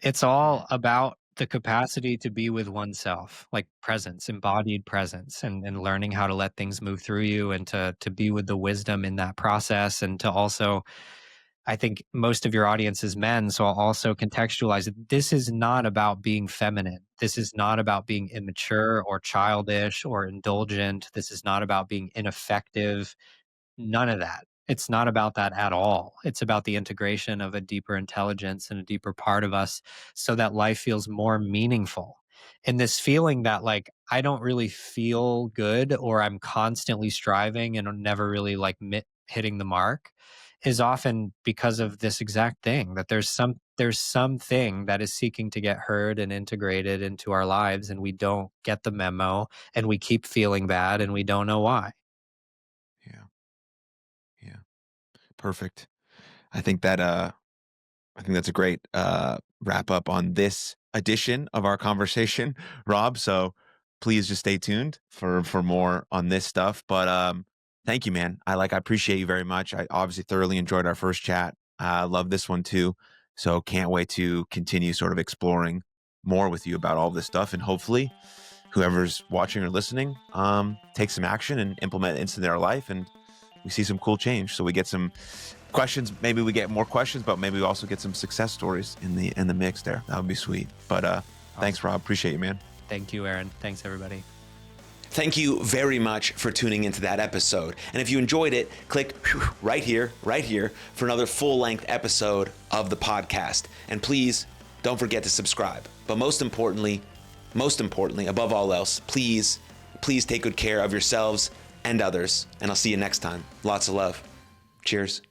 It's mm, all about the capacity to be with oneself, like presence, embodied presence, and learning how to let things move through you, and to be with the wisdom in that process, and to also, I think most of your audience is men, so I'll also contextualize it. This is not about being feminine. This is not about being immature or childish or indulgent. This is not about being ineffective. None of that. It's not about that at all. It's about the integration of a deeper intelligence and a deeper part of us, so that life feels more meaningful. And this feeling that, like, I don't really feel good, or I'm constantly striving and I'm never really like hitting the mark, is often because of this exact thing, that there's something that is seeking to get heard and integrated into our lives, and we don't get the memo, and we keep feeling bad and we don't know why. yeah. Yeah. Perfect. I think that I think that's a great wrap up on this edition of our conversation, Rob. So please just stay tuned for more on this stuff. But thank you, man. I appreciate you very much. I obviously thoroughly enjoyed our first chat. I love this one too. So can't wait to continue sort of exploring more with you about all this stuff, and hopefully whoever's watching or listening take some action and implement it into their life, and we see some cool change. So we get some questions. Maybe we get more questions, but maybe we also get some success stories in the mix there. That would be sweet. But thanks, Awesome. Rob. Appreciate you, man. Thank you, Aaron. Thanks, everybody. Thank you very much for tuning into that episode. And if you enjoyed it, click right here for another full-length episode of the podcast. And please don't forget to subscribe. But most importantly, above all else, please take good care of yourselves and others. And I'll see you next time. Lots of love. Cheers.